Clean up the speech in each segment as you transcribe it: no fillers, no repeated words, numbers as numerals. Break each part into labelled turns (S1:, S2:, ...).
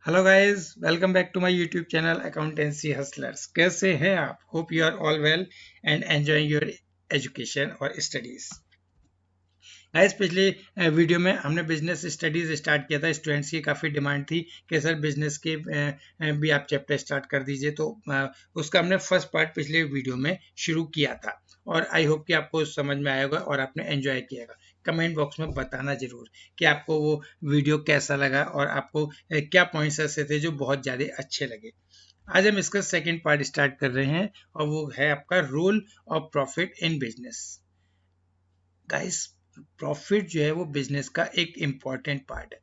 S1: Hello guys, welcome back to my YouTube channel accountancy hustlers. कैसे हैं आप? Hope you are all well and enjoying your education और studies. Guys, पिछले video में हमने business studies start किया था। स्टूडेंट्स की काफ़ी डिमांड थी कि सर बिजनेस के भी आप चैप्टर स्टार्ट कर दीजिए, तो उसका हमने फर्स्ट पार्ट पिछले वीडियो में शुरू किया था और आई होप कि आपको समझ में आएगा और आपने एंजॉय किएगा। कमेंट बॉक्स में बताना जरूर कि आपको वो वीडियो कैसा लगा और आपको क्या पॉइंट्स ऐसे थे जो बहुत ज़्यादा अच्छे लगे। आज हम इसका सेकेंड पार्ट स्टार्ट कर रहे हैं और वो है आपका role of profit in business. Guys, profit जो है वो बिजनेस का एक इंपॉर्टेंट पार्ट है।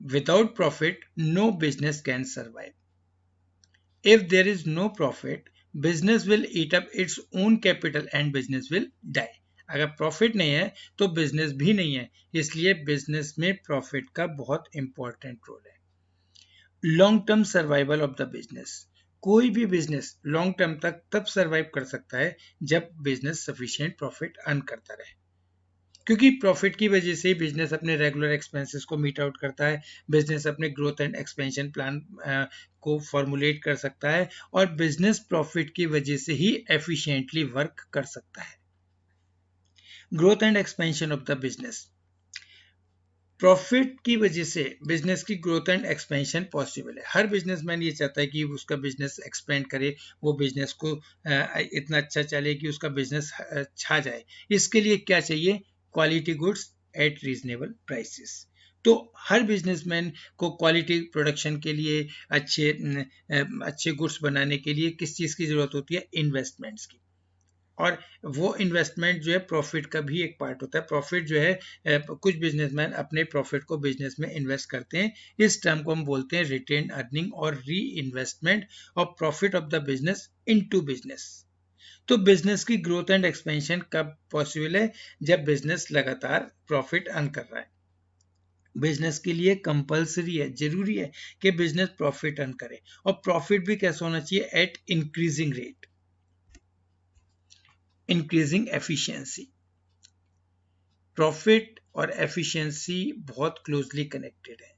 S1: Without profit no business can survive. If there is no profit, business will eat up its own capital and business will die. अगर profit नहीं है तो बिजनेस भी नहीं है, इसलिए बिजनेस में प्रॉफिट का बहुत इंपॉर्टेंट रोल है। Long term survival of the business. कोई भी बिजनेस लॉन्ग टर्म तक तब सर्वाइव कर सकता है जब बिजनेस सफिशिएंट प्रॉफिट अर्न करता रहे, क्योंकि प्रॉफिट की वजह से बिजनेस अपने रेगुलर एक्सपेंसेस को मीट आउट करता है। बिजनेस अपने ग्रोथ एंड एक्सपेंशन प्लान को फॉर्मुलेट कर सकता है और बिजनेस प्रॉफिट की वजह से ही एफिशिएंटली वर्क कर सकता है। Growth and expansion of the business. Profit की वजह से बिजनेस की ग्रोथ एंड एक्सपेंशन पॉसिबल है। हर बिजनेसमैन ये चाहता है कि उसका बिजनेस एक्सपेंड करे, वो बिजनेस को इतना अच्छा चले कि उसका बिजनेस छा जाए। इसके लिए क्या चाहिए? Quality goods at reasonable prices. तो हर बिजनेसमैन को क्वालिटी प्रोडक्शन के लिए, अच्छे गुड्स बनाने के लिए किस चीज़ की ज़रूरत होती है? इन्वेस्टमेंट्स की। और वो इन्वेस्टमेंट जो है प्रॉफिट का भी एक पार्ट होता है। प्रॉफिट जो है, कुछ बिजनेसमैन अपने प्रॉफिट को बिजनेस में इन्वेस्ट करते हैं। इस टर्म को हम बोलते हैं रिटेन अर्निंग और री investment of profit of the business into business. तो बिजनेस की ग्रोथ एंड एक्सपेंशन कब पॉसिबल है? जब बिजनेस लगातार प्रॉफिट अर्न कर रहा है। बिजनेस के लिए कंपलसरी है, जरूरी है कि बिजनेस प्रॉफिट अर्न करे। और प्रॉफिट भी कैसा होना चाहिए? At increasing rate, increasing efficiency. Profit और एफिशिएंसी बहुत क्लोजली कनेक्टेड है।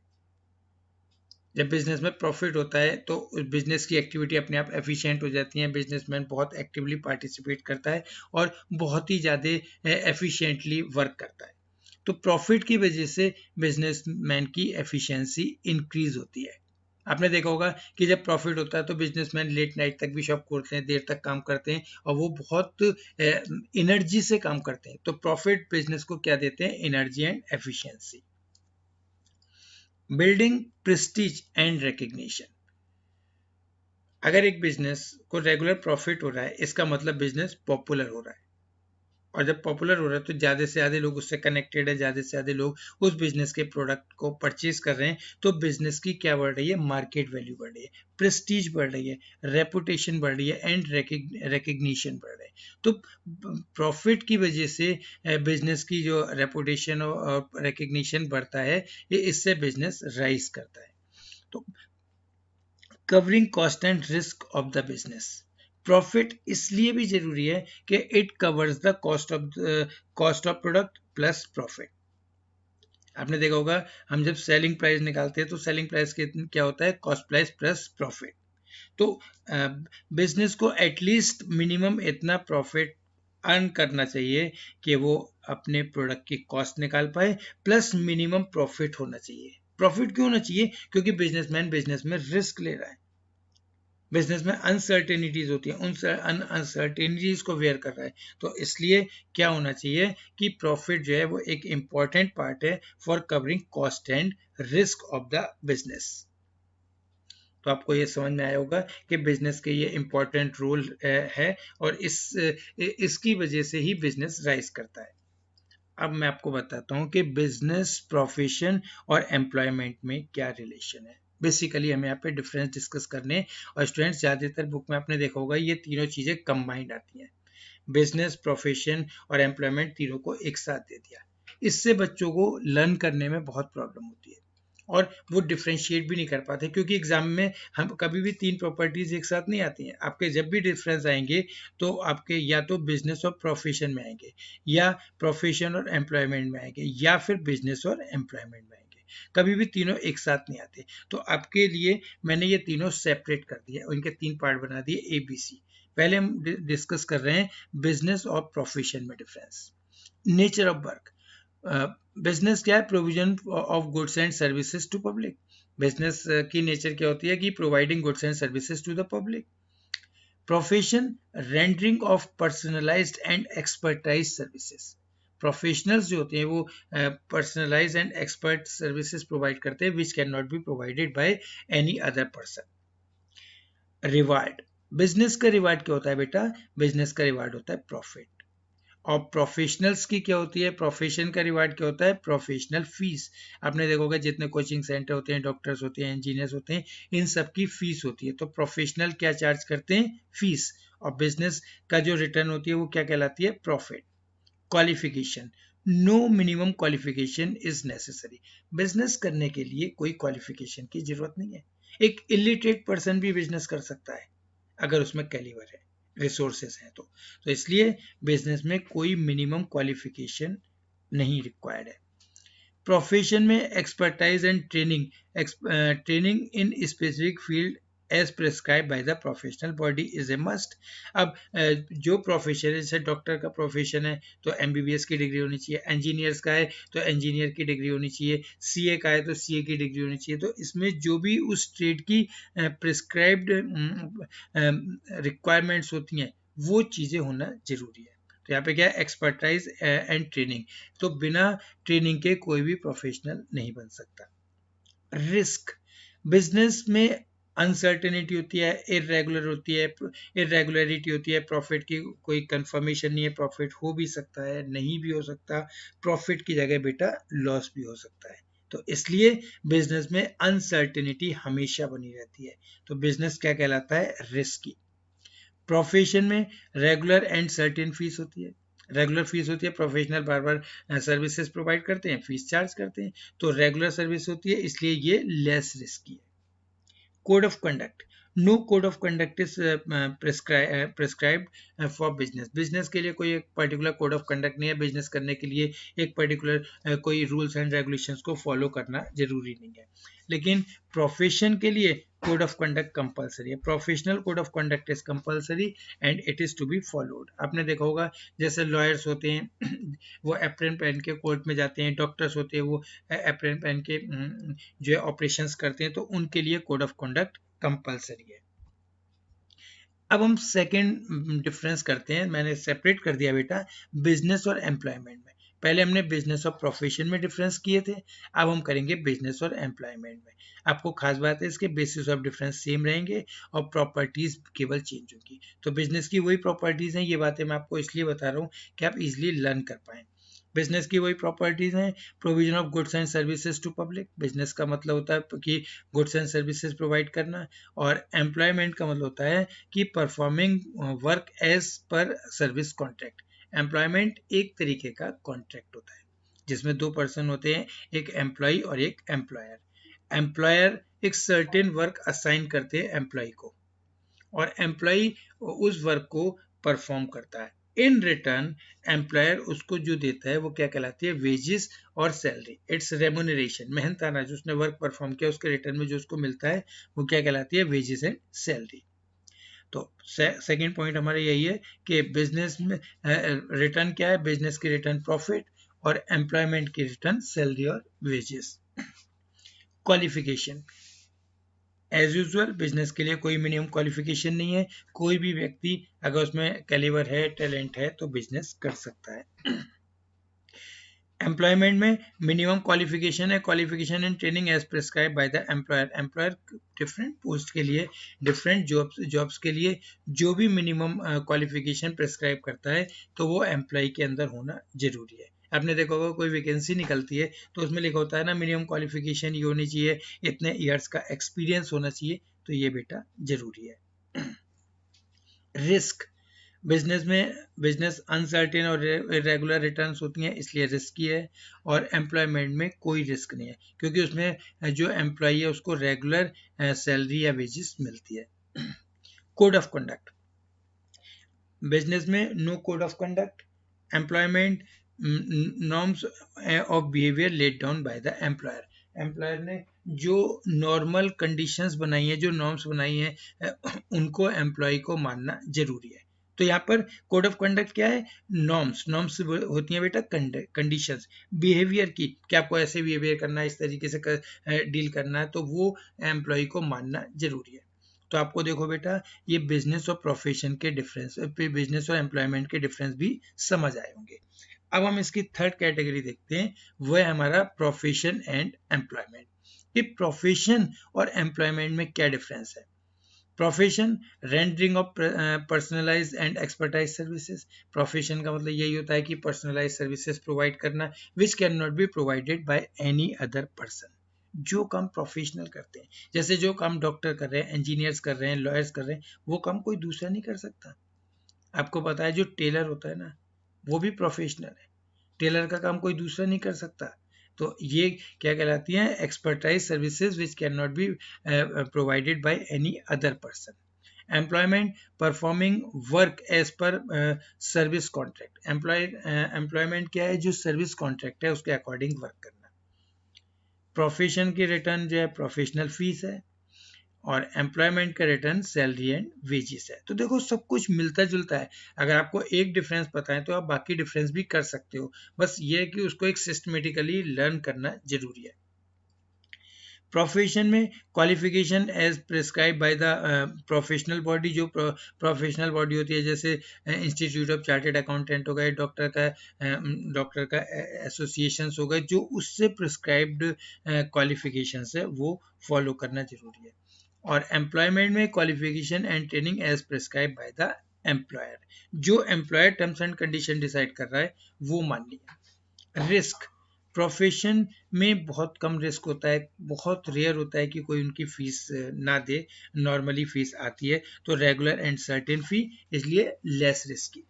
S1: जब बिजनेस में प्रॉफिट होता है तो बिजनेस की एक्टिविटी अपने आप एफिशिएंट हो जाती है। बिजनेसमैन बहुत एक्टिवली पार्टिसिपेट करता है और बहुत ही ज़्यादा एफिशिएंटली वर्क करता है। तो प्रॉफिट की वजह से बिजनेसमैन की एफिशिएंसी इंक्रीज होती है। आपने देखा होगा कि जब प्रॉफिट होता है तो बिजनेसमैन लेट नाइट तक भी शॉप खोलते हैं, देर तक काम करते हैं और वो बहुत एनर्जी से काम करते हैं। तो प्रॉफिट बिजनेस को क्या देते हैं? Energy and efficiency. Building Prestige and recognition. अगर एक बिजनेस को रेगुलर प्रॉफिट हो रहा है, इसका मतलब बिजनेस पॉपुलर हो रहा है। और जब पॉपुलर हो रहा है तो ज़्यादा से ज़्यादा लोग उससे कनेक्टेड है, ज़्यादा से ज़्यादा लोग उस बिजनेस के प्रोडक्ट को परचेज कर रहे हैं। तो बिजनेस की क्या बढ़ रही है? मार्केट वैल्यू बढ़ रही है, प्रेस्टीज बढ़ रही है, रेपुटेशन बढ़ रही है एंड रिकग्निशन बढ़ रहा है। तो प्रॉफिट की वजह से बिजनेस की जो रेपुटेशन और रिकग्निशन बढ़ता है, ये इससे बिजनेस राइज करता है। तो covering cost and risk of the business. Profit इसलिए भी जरूरी है कि it covers the cost of product plus profit. आपने देखा होगा, हम जब सेलिंग प्राइस निकालते हैं तो सेलिंग प्राइस के क्या होता है? Cost price plus profit. तो बिजनेस को एटलीस्ट मिनिमम इतना प्रॉफिट अर्न करना चाहिए कि वो अपने प्रोडक्ट की कॉस्ट निकाल पाए, प्लस मिनिमम प्रॉफिट होना चाहिए। प्रॉफिट क्यों होना चाहिए? क्योंकि बिजनेसमैन बिजनेस में रिस्क ले रहा है। बिजनेस में अनसर्टेनिटीज होती है, उन अनसर्टेनिटीज को वेयर कर रहा है। तो इसलिए क्या होना चाहिए कि प्रॉफिट जो है वो एक इंपॉर्टेंट पार्ट है for covering cost and risk of the business. तो आपको ये समझ में आया होगा कि बिजनेस के ये इंपॉर्टेंट रोल है और इसकी वजह से ही बिजनेस राइज करता है। अब मैं आपको बताता हूँ कि बिजनेस, प्रोफेशन और एम्प्लॉयमेंट में क्या रिलेशन है। बेसिकली हमें यहाँ पे डिफरेंस डिस्कस करने, और स्टूडेंट्स ज़्यादातर बुक में आपने देखा होगा ये तीनों चीज़ें कंबाइंड आती हैं। बिजनेस, प्रोफेशन और एम्प्लॉयमेंट तीनों को एक साथ दे दिया। इससे बच्चों को लर्न करने में बहुत प्रॉब्लम होती है और वो डिफ्रेंशिएट भी नहीं कर पाते, क्योंकि एग्जाम में हम कभी भी तीन प्रॉपर्टीज एक साथ नहीं आती हैं। आपके जब भी डिफरेंस आएंगे तो आपके या तो बिजनेस और प्रोफेशन में आएंगे, या प्रोफेशन और एम्प्लॉयमेंट में आएंगे, या फिर बिजनेस और एम्प्लॉयमेंट में आएंगे। कभी भी तीनों एक साथ नहीं आते। तो आपके लिए मैंने ये तीनों सेपरेट कर दिया, उनके 3 पार्ट बना दिए ABC। पहले हम डिस्कस कर रहे हैं बिजनेस और प्रोफेशन में difference. Nature of work, business क्या है? Provision of goods and services to public. Business की नेचर क्या होती है कि providing goods and services to the public. Profession, rendering of personalised and expertise services. Professionals जो होते हैं वो personalise and expert services provide करते हैं which can not be provided by any other person. Reward, business का reward क्या होता है बेटा? बिजनेस का रिवार्ड होता है प्रॉफिट। और प्रोफेशनल्स की क्या होती है? प्रोफेशन का रिवार्ड क्या होता है? Professional fees. आपने देखोगे जितने कोचिंग सेंटर होते हैं, डॉक्टर्स होते हैं, इंजीनियर्स होते हैं, इन सब की फीस होती है। तो प्रोफेशनल क्या चार्ज करते हैं? फीस। और बिजनेस का जो रिटर्न होती है वो क्या कहलाती है? Profit. Qualification, no minimum qualification is necessary. Business करने के लिए कोई क्वालिफिकेशन की जरूरत नहीं है। एक इलिटरेट पर्सन भी बिजनेस कर सकता है अगर उसमें कैलिबर है, रिसोर्सेस हैं तो इसलिए बिजनेस में कोई मिनिमम क्वालिफिकेशन नहीं रिक्वायर्ड है। प्रोफेशन में expertise and training in specific field as prescribe by the professional body is a must. अब जो प्रोफेशन है, जैसे डॉक्टर का प्रोफेशन है तो MBBS की डिग्री होनी चाहिए, इंजीनियर्स का है तो इंजीनियर की डिग्री होनी चाहिए, CA का है तो CA की डिग्री होनी चाहिए। तो इसमें जो भी उस ट्रेड की प्रिस्क्राइब्ड रिक्वायरमेंट्स होती हैं वो चीज़ें होना जरूरी है। तो यहाँ पे क्या है? Expertise and training. तो बिना ट्रेनिंग के कोई भी प्रोफेशनल नहीं बन सकता। रिस्क, बिजनेस में अनसर्टेनिटी होती है, इरेगुलरिटी होती है, प्रॉफिट की कोई कंफर्मेशन नहीं है, प्रॉफिट हो भी सकता है, नहीं भी हो सकता, प्रॉफिट की जगह बेटा लॉस भी हो सकता है। तो इसलिए बिजनेस में अनसर्टेनिटी हमेशा बनी रहती है। तो बिजनेस क्या कहलाता है? रिस्की। प्रोफेशन में रेगुलर एंड सर्टेन फीस होती है। रेगुलर फीस होती है, प्रोफेशनल बार बार सर्विसेज प्रोवाइड करते हैं, फीस चार्ज करते हैं। तो रेगुलर सर्विस होती है, इसलिए ये लेस रिस्की है। Code of conduct, no code of conduct is prescribed for business. Business के लिए कोई एक पर्टिकुलर कोड ऑफ कंडक्ट नहीं है। बिजनेस करने के लिए एक पर्टिकुलर कोई रूल्स एंड रेगुलेशंस को फॉलो करना जरूरी नहीं है। लेकिन प्रोफेशन के लिए कोड ऑफ कंडक्ट कंपलसरी है। Professional code of conduct is compulsory and it is to be followed. आपने देखा होगा जैसे लॉयर्स होते हैं वो एप्रन पहन के कोर्ट में जाते हैं, डॉक्टर्स होते हैं वो एप्रन पहन के जो है ऑपरेशंस करते हैं, तो उनके लिए कोड ऑफ कंडक्ट कंपलसरी है। अब हम सेकंड डिफरेंस करते हैं, मैंने सेपरेट कर दिया बेटा बिजनेस और एम्प्लॉयमेंट में। पहले हमने बिजनेस और प्रोफेशन में डिफरेंस किए थे, अब हम करेंगे बिजनेस और एम्प्लॉयमेंट में। आपको खास बात है इसके बेसिस ऑफ डिफरेंस सेम रहेंगे और प्रॉपर्टीज केवल चेंज होंगी। तो बिजनेस की वही प्रॉपर्टीज हैं, ये बातें मैं आपको इसलिए बता रहा हूँ कि आप इजिली लर्न कर पाएँ। बिजनेस की वही प्रॉपर्टीज हैं, provision of goods and services to public. Business का मतलब होता है कि गुड्स एंड सर्विसेज प्रोवाइड करना, और एम्प्लॉयमेंट का मतलब होता है कि performing work as per service contract. Employment एक तरीके का कॉन्ट्रैक्ट होता है जिसमें दो पर्सन होते हैं, एक एम्प्लॉय और एक एम्प्लॉयर। एम्प्लॉयर एक सर्टेन वर्क असाइन करते हैं एम्प्लॉय को, और एम्प्लॉय उस वर्क को परफॉर्म करता है। इन रिटर्न एम्प्लॉयर उसको जो देता है वो क्या कहलाती है? वेजेस और सैलरी। इट्स रेम्यूनरेशन, मेहनताना जो उसने वर्क परफॉर्म किया उसके रिटर्न में जो उसको मिलता है वो क्या कहलाती है? Wages and salary. तो सेकंड पॉइंट हमारा यही है कि बिजनेस में रिटर्न क्या है? बिजनेस की रिटर्न प्रॉफिट और एम्प्लॉयमेंट की रिटर्न सैलरी और wages. Qualification, as usual business के लिए कोई मिनिमम क्वालिफिकेशन नहीं है। कोई भी व्यक्ति अगर उसमें कैलिबर है, टैलेंट है, तो बिजनेस कर सकता है। एम्प्लॉयमेंट में मिनिमम क्वालिफिकेशन है, qualification and training as prescribe by the employer. Employer different post के लिए, डिफरेंट जॉब्स के लिए जो भी मिनिमम क्वालिफिकेशन प्रिस्क्राइब करता है तो वो एम्प्लॉय के अंदर होना जरूरी है। आपने देखा होगा कोई वैकेंसी निकलती है तो उसमें लिखा होता है ना मिनिमम क्वालिफिकेशन ये होनी चाहिए, इतने ईयर्स का एक्सपीरियंस होना चाहिए, तो ये बेटा जरूरी है। रिस्क, बिजनेस अनसर्टेन और इरेगुलर रिटर्न्स होती हैं इसलिए रिस्की है। और एम्प्लॉयमेंट में कोई रिस्क नहीं है क्योंकि उसमें जो एम्प्लॉय है उसको रेगुलर सैलरी या वेजेस मिलती है। कोड ऑफ कंडक्ट, बिजनेस में no code of conduct. Employment norms of behaviour laid down by the employer. Employer ने जो नॉर्मल कंडीशंस बनाई हैं, जो नॉर्म्स बनाई हैं, उनको एम्प्लॉय को मानना जरूरी है। तो यहाँ पर कोड ऑफ कंडक्ट क्या है? नॉर्म्स। नॉर्म्स होती हैं बेटा कंडीशंस बिहेवियर की, कि आपको ऐसे बिहेवियर करना है, इस तरीके से डील करना है, तो वो एम्प्लॉय को मानना जरूरी है। तो आपको देखो बेटा, ये बिजनेस और प्रोफेशन के डिफरेंस, बिजनेस और एम्प्लॉयमेंट के डिफरेंस भी समझ आए होंगे। अब हम इसकी थर्ड कैटेगरी देखते हैं, वो है हमारा प्रोफेशन एंड एम्प्लॉयमेंट। कि प्रोफेशन और एम्प्लॉयमेंट में क्या डिफरेंस है? Profession, rendering of personalised and expertise services. Profession का मतलब यही होता है कि पर्सनलाइज सर्विसेज प्रोवाइड करना, विच can not be provided by any other person. जो काम प्रोफेशनल करते हैं, जैसे जो काम डॉक्टर कर रहे हैं, इंजीनियर्स कर रहे हैं, लॉयर्स कर रहे हैं, वो काम कोई दूसरा नहीं कर सकता। आपको पता है जो टेलर होता है ना, वो भी प्रोफेशनल है, टेलर का काम कोई दूसरा नहीं कर सकता। तो ये क्या कहलाती हैं? Expertise services which can not be provided by any other person. Employment, performing work as per service contract. Employment क्या है? जो सर्विस कॉन्ट्रैक्ट है उसके अकॉर्डिंग वर्क करना। प्रोफेशन की रिटर्न जो है प्रोफेशनल फीस है, और एम्प्लॉयमेंट का रिटर्न सैलरी एंड वेजेस है। तो देखो सब कुछ मिलता जुलता है। अगर आपको एक डिफरेंस पता है तो आप बाकी डिफरेंस भी कर सकते हो, बस ये है कि उसको एक सिस्टमेटिकली लर्न करना जरूरी है। प्रोफेशन में qualification as prescribe by the professional body. जो प्रोफेशनल बॉडी होती है, जैसे इंस्टीट्यूट ऑफ चार्टेड अकाउंटेंट हो गए, डॉक्टर का एसोसिएशन हो गए, जो उससे प्रिस्क्राइब्ड क्वालिफिकेशंस है वो फॉलो करना जरूरी है। और एम्प्लॉयमेंट में qualification and training as prescribe by the employer. जो employer terms and condition decide कर रहा है वो मान लिया। रिस्क, प्रोफेशन में बहुत कम रिस्क होता है, बहुत रेयर होता है कि कोई उनकी फीस ना दे, नॉर्मली फीस आती है, तो रेगुलर एंड सर्टेन फी, इसलिए less risky.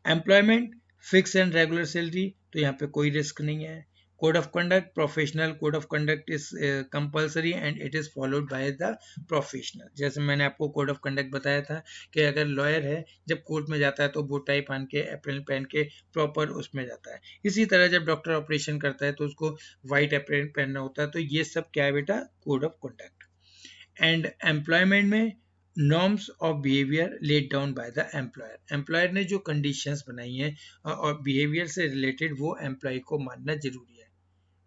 S1: Employment, fix and regular salary, तो यहाँ पे कोई रिस्क नहीं है। Code of conduct, professional code of conduct is compulsory and it is followed by the professional. जैसे मैंने आपको कोड ऑफ कंडक्ट बताया था कि अगर लॉयर है, जब कोर्ट में जाता है तो वो टाई पहन के, एप्रन पहन के प्रॉपर उसमें जाता है। इसी तरह जब डॉक्टर ऑपरेशन करता है तो उसको व्हाइट एप्रन पहनना होता है। तो ये सब क्या है बेटा? Code of conduct. And employment में norms of behaviour laid down by the employer. Employer ने जो कंडीशंस बनाई हैं और बिहेवियर से रिलेटेड, वो एम्प्लॉय को मानना जरूरी है।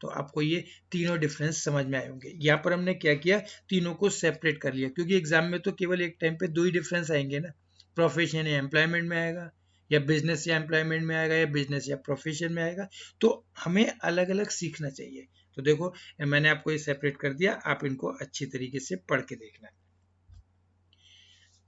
S1: तो आपको ये तीनों डिफरेंस समझ में आए होंगे। यहाँ पर हमने क्या किया? तीनों को सेपरेट कर लिया, क्योंकि एग्जाम में तो केवल एक टाइम पे दो ही डिफरेंस आएंगे ना, प्रोफेशन या एम्प्लॉयमेंट में आएगा, या बिजनेस या एम्प्लॉयमेंट में आएगा, या बिजनेस या प्रोफेशन में आएगा। तो हमें अलग अलग सीखना चाहिए। तो देखो, मैंने आपको ये सेपरेट कर दिया, आप इनको अच्छी तरीके से पढ़ के देखना।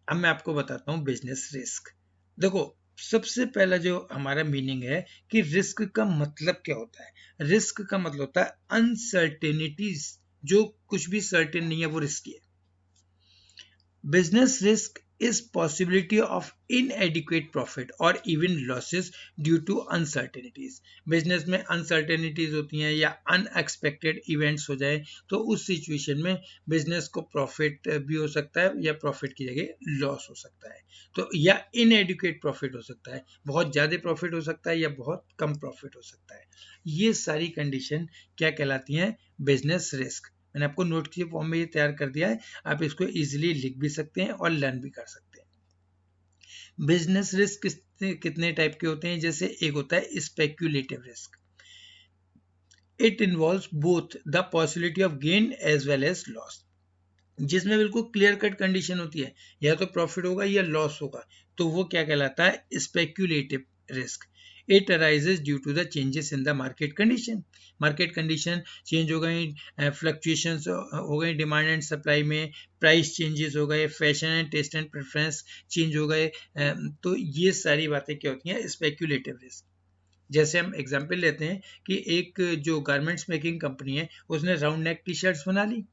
S1: अब मैं आपको बताता हूँ बिजनेस रिस्क। देखो, सबसे पहला जो हमारा मीनिंग है कि रिस्क का मतलब क्या होता है। रिस्क का मतलब होता है अनसर्टेनिटीज, जो कुछ भी सर्टेन नहीं है वो रिस्की है। Business risk is possibility of inadequate profit or even losses due to uncertainties. Business में अनसर्टेनिटीज होती हैं या अनएक्सपेक्टेड इवेंट्स हो जाए, तो उस सिचुएशन में बिजनेस को प्रॉफिट भी हो सकता है या प्रॉफिट की जगह लॉस हो सकता है। तो या इनएडिक्वेट प्रॉफिट हो सकता है, बहुत ज़्यादा प्रॉफिट हो सकता है या बहुत कम प्रॉफिट हो सकता है। ये सारी कंडीशन क्या कहलाती हैं? Business risk. मैंने आपको नोट के फॉर्म में ये तैयार कर दिया है, आप इसको इजीली लिख भी सकते हैं और लर्न भी कर सकते हैं। बिजनेस रिस्क कितने टाइप के होते हैं? जैसे एक होता है speculative risk. It involves both the possibility of gain as well as loss, जिसमें बिल्कुल क्लियर कट कंडीशन होती है, या तो प्रॉफिट होगा या लॉस होगा। तो वो क्या कहलाता है? Speculative risk. It arises due to the changes in the market condition. Market condition change हो गई, फ्लक्चुएशंस हो गई डिमांड एंड सप्लाई में, प्राइस चेंजेस हो गए, fashion and taste and preference change हो गए। तो ये सारी बातें क्या होती हैं? Speculative risk. जैसे हम एग्जांपल लेते हैं कि एक जो गारमेंट्स मेकिंग कंपनी है, उसने राउंड नेक टी शर्ट्स बना ली,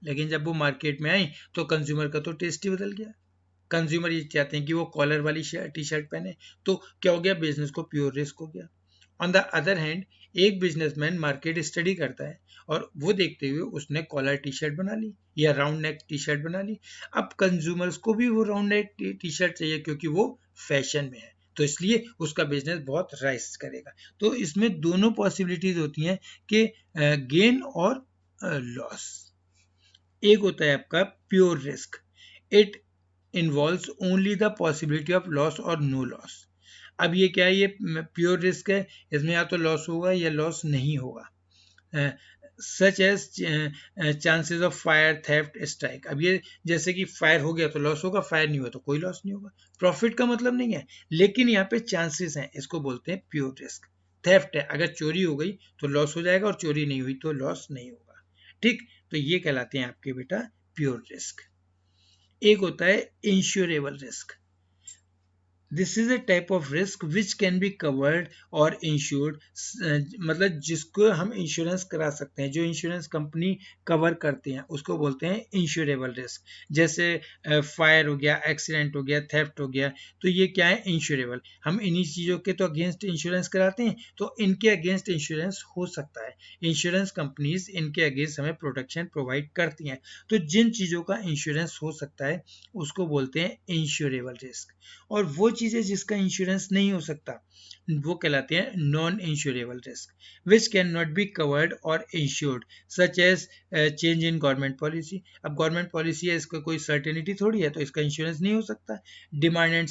S1: लेकिन जब वो मार्केट में आई तो कंज्यूमर का तो टेस्ट ही बदल गया। कंज्यूमर ये चाहते हैं कि वो कॉलर वाली टी शर्ट पहने, तो क्या हो गया? बिजनेस को प्योर रिस्क हो गया। ऑन द अदर हैंड, एक बिजनेसमैन मार्केट स्टडी करता है और वो देखते हुए उसने कॉलर टी शर्ट बना ली या राउंड नेक टी शर्ट बना ली। अब कंज्यूमर्स को भी वो राउंड नेक टी शर्ट चाहिए क्योंकि वो फैशन में है, तो इसलिए उसका बिजनेस बहुत राइज करेगा। तो इसमें दोनों पॉसिबिलिटीज होती हैं कि गेन और लॉस। एक होता है आपका pure risk, it involves only the possibility of loss और नो लॉस। अब ये क्या है, ये प्योर रिस्क है, इसमें या तो लॉस होगा या लॉस नहीं होगा। Such as chances of fire, theft, strike. अब ये जैसे कि फायर हो गया तो लॉस होगा, फायर नहीं हुआ तो कोई लॉस नहीं होगा, प्रॉफिट का मतलब नहीं है, लेकिन यहाँ पे चांसेस हैं, इसको बोलते हैं प्योर रिस्क। थेफ्ट है, अगर चोरी हो गई तो लॉस हो जाएगा और चोरी नहीं हुई तो लॉस नहीं होगा। ठीक, तो ये कहलाते हैं आपके बेटा प्योर रिस्क। एक होता है insurable risk. This is a type of risk which can be covered और इंश्योर्ड, मतलब जिसको हम इंश्योरेंस करा सकते हैं, जो इंश्योरेंस कंपनी कवर करती हैं उसको बोलते हैं इंश्योरेबल रिस्क। जैसे फायर हो गया, एक्सीडेंट हो गया, थेफ्ट हो गया, तो ये क्या है, इंश्योरेबल। हम इन्हीं चीज़ों के तो अगेंस्ट इंश्योरेंस कराते हैं, तो इनके अगेंस्ट इंश्योरेंस हो सकता है। इंश्योरेंस कंपनीज इनके अगेंस्ट हमें प्रोटेक्शन प्रोवाइड करती हैं। तो जिन चीज़ों का इंश्योरेंस हो सकता है उसको बोलते हैं इंश्योरेबल रिस्क। और वो चीजें जिसका इंश्योरेंस नहीं हो सकता वो कहलाते हैं non insurable risk, which can not be covered और insured, such as change in government policy. अब गवर्नमेंट पॉलिसी है, इसका कोई सर्टेनिटी थोड़ी है, तो इसका इंश्योरेंस नहीं हो सकता। डिमांड एंड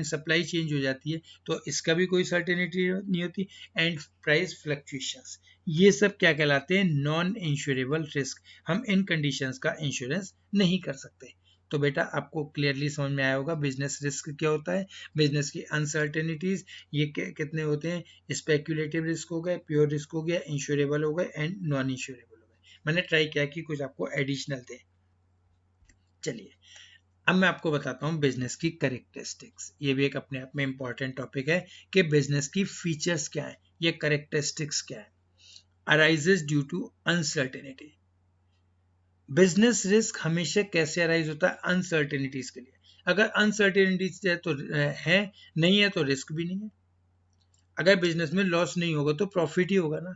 S1: सप्लाई चेंज हो जाती है तो इसका भी कोई सर्टेनिटी नहीं होती। एंड प्राइस फ्लक्चुएशंस, ये सब क्या कहलाते हैं, नॉन इंश्योरेबल रिस्क। हम इन कंडीशंस का इंश्योरेंस नहीं कर सकते। तो बेटा आपको क्लियरली समझ में आया होगा बिजनेस रिस्क क्या होता है, बिजनेस की अनसर्टेनिटीज ये कितने होते हैं, स्पेक्यूलेटिव रिस्क हो गए, प्योर रिस्क हो गया, इंश्योरेबल हो गए एंड नॉन इंश्योरेबल हो गए। मैंने ट्राई किया कि कुछ आपको एडिशनल दे। चलिए अब मैं आपको बताता हूँ बिजनेस की करेक्टरिस्टिक्स। ये भी एक अपने आप में इंपॉर्टेंट टॉपिक है कि बिजनेस की फीचर्स क्या है, ये करेक्टरिस्टिक्स क्या है। Arises due to uncertainty. Business risk हमेशा कैसे अराइज होता है, अनसर्टेनिटीज के लिए। अगर अनसर्टेनिटीज है तो है, नहीं है तो रिस्क भी नहीं है। अगर बिजनेस में लॉस नहीं होगा तो प्रॉफिट ही होगा ना।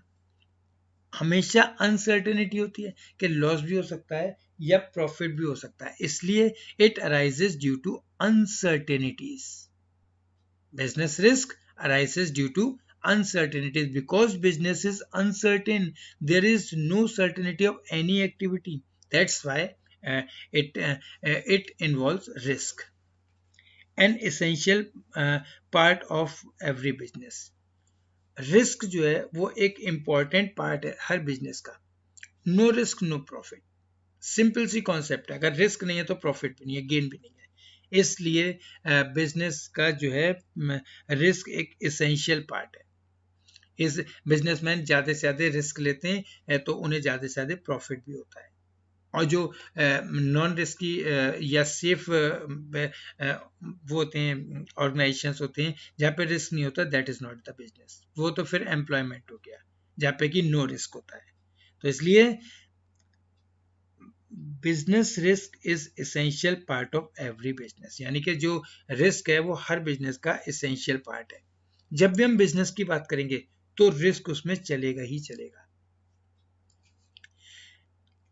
S1: हमेशा अनसर्टेनिटी होती है कि लॉस भी हो सकता है या प्रॉफिट भी हो सकता है, इसलिए it arises due to uncertainties. Business risk arises due to uncertainties. Because business is uncertain, there is no certainty of any activity. That's why it involves risk. An essential part of every business. Risk जो है वो एक important part है हर business का। No risk no profit, simple सी concept है। अगर रिस्क नहीं है तो प्रॉफिट भी नहीं है, गेन भी नहीं है। इसलिए बिजनेस का जो है रिस्क एक इसेंशियल पार्ट है। इस बिजनेसमैन ज़्यादा से ज़्यादा रिस्क लेते हैं तो उन्हें ज़्यादा से ज़्यादा प्रॉफिट भी होता है। और जो नॉन रिस्की या सेफ वो होते हैं, ऑर्गेनाइजेशंस होते हैं जहाँ पे रिस्क नहीं होता, that is not the business. वो तो फिर एम्प्लॉयमेंट हो गया जहाँ पे कि नो रिस्क होता है। तो इसलिए business risk is essential part of every business, यानी कि जो रिस्क है वो हर बिजनेस का एसेंशियल पार्ट है। जब भी हम बिजनेस की बात करेंगे तो रिस्क उसमें चलेगा ही चलेगा।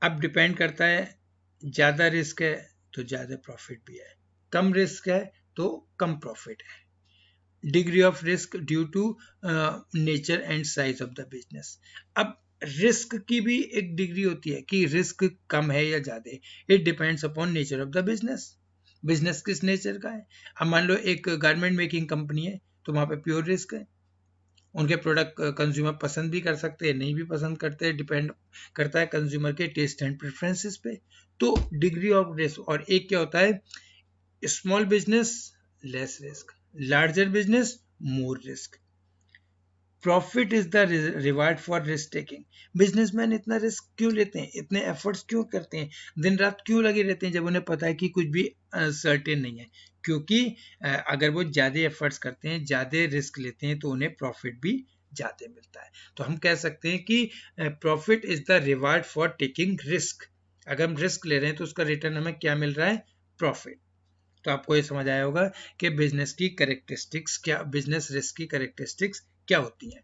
S1: अब डिपेंड करता है, ज़्यादा रिस्क है तो ज़्यादा प्रॉफिट भी है, कम रिस्क है तो कम प्रॉफिट है। Degree of risk due to nature and size of the business. अब रिस्क की भी एक डिग्री होती है कि रिस्क कम है या ज़्यादा है। It depends upon nature of the business. Business किस नेचर का है। अब मान लो एक गारमेंट मेकिंग कंपनी है तो वहाँ पे प्योर रिस्क है, उनके प्रोडक्ट कंज्यूमर पसंद भी कर सकते हैं, नहीं भी पसंद करते हैं, डिपेंड करता है कंज्यूमर के टेस्ट एंड प्रेफरेंसेस पे। तो डिग्री ऑफ रिस्क। और एक क्या होता है, small business less risk, larger business more risk. Profit is the reward for risk taking. Businessman इतना रिस्क क्यों लेते हैं, इतने एफर्ट्स क्यों करते हैं, दिन रात क्यों लगे रहते हैं जब उन्हें पता है कि कुछ भी सर्टेन नहीं है। क्योंकि अगर वो ज़्यादा एफर्ट्स करते हैं, ज़्यादा रिस्क लेते हैं तो उन्हें प्रॉफिट भी ज़्यादा मिलता है। तो हम कह सकते हैं कि profit is the reward for taking risk. अगर हम रिस्क ले रहे हैं तो उसका रिटर्न हमें क्या मिल रहा है, प्रॉफिट। तो आपको ये समझ आया होगा कि बिजनेस की कैरेक्टरिस्टिक्स क्या, बिजनेस रिस्क की कैरेक्टरिस्टिक्स क्या होती हैं।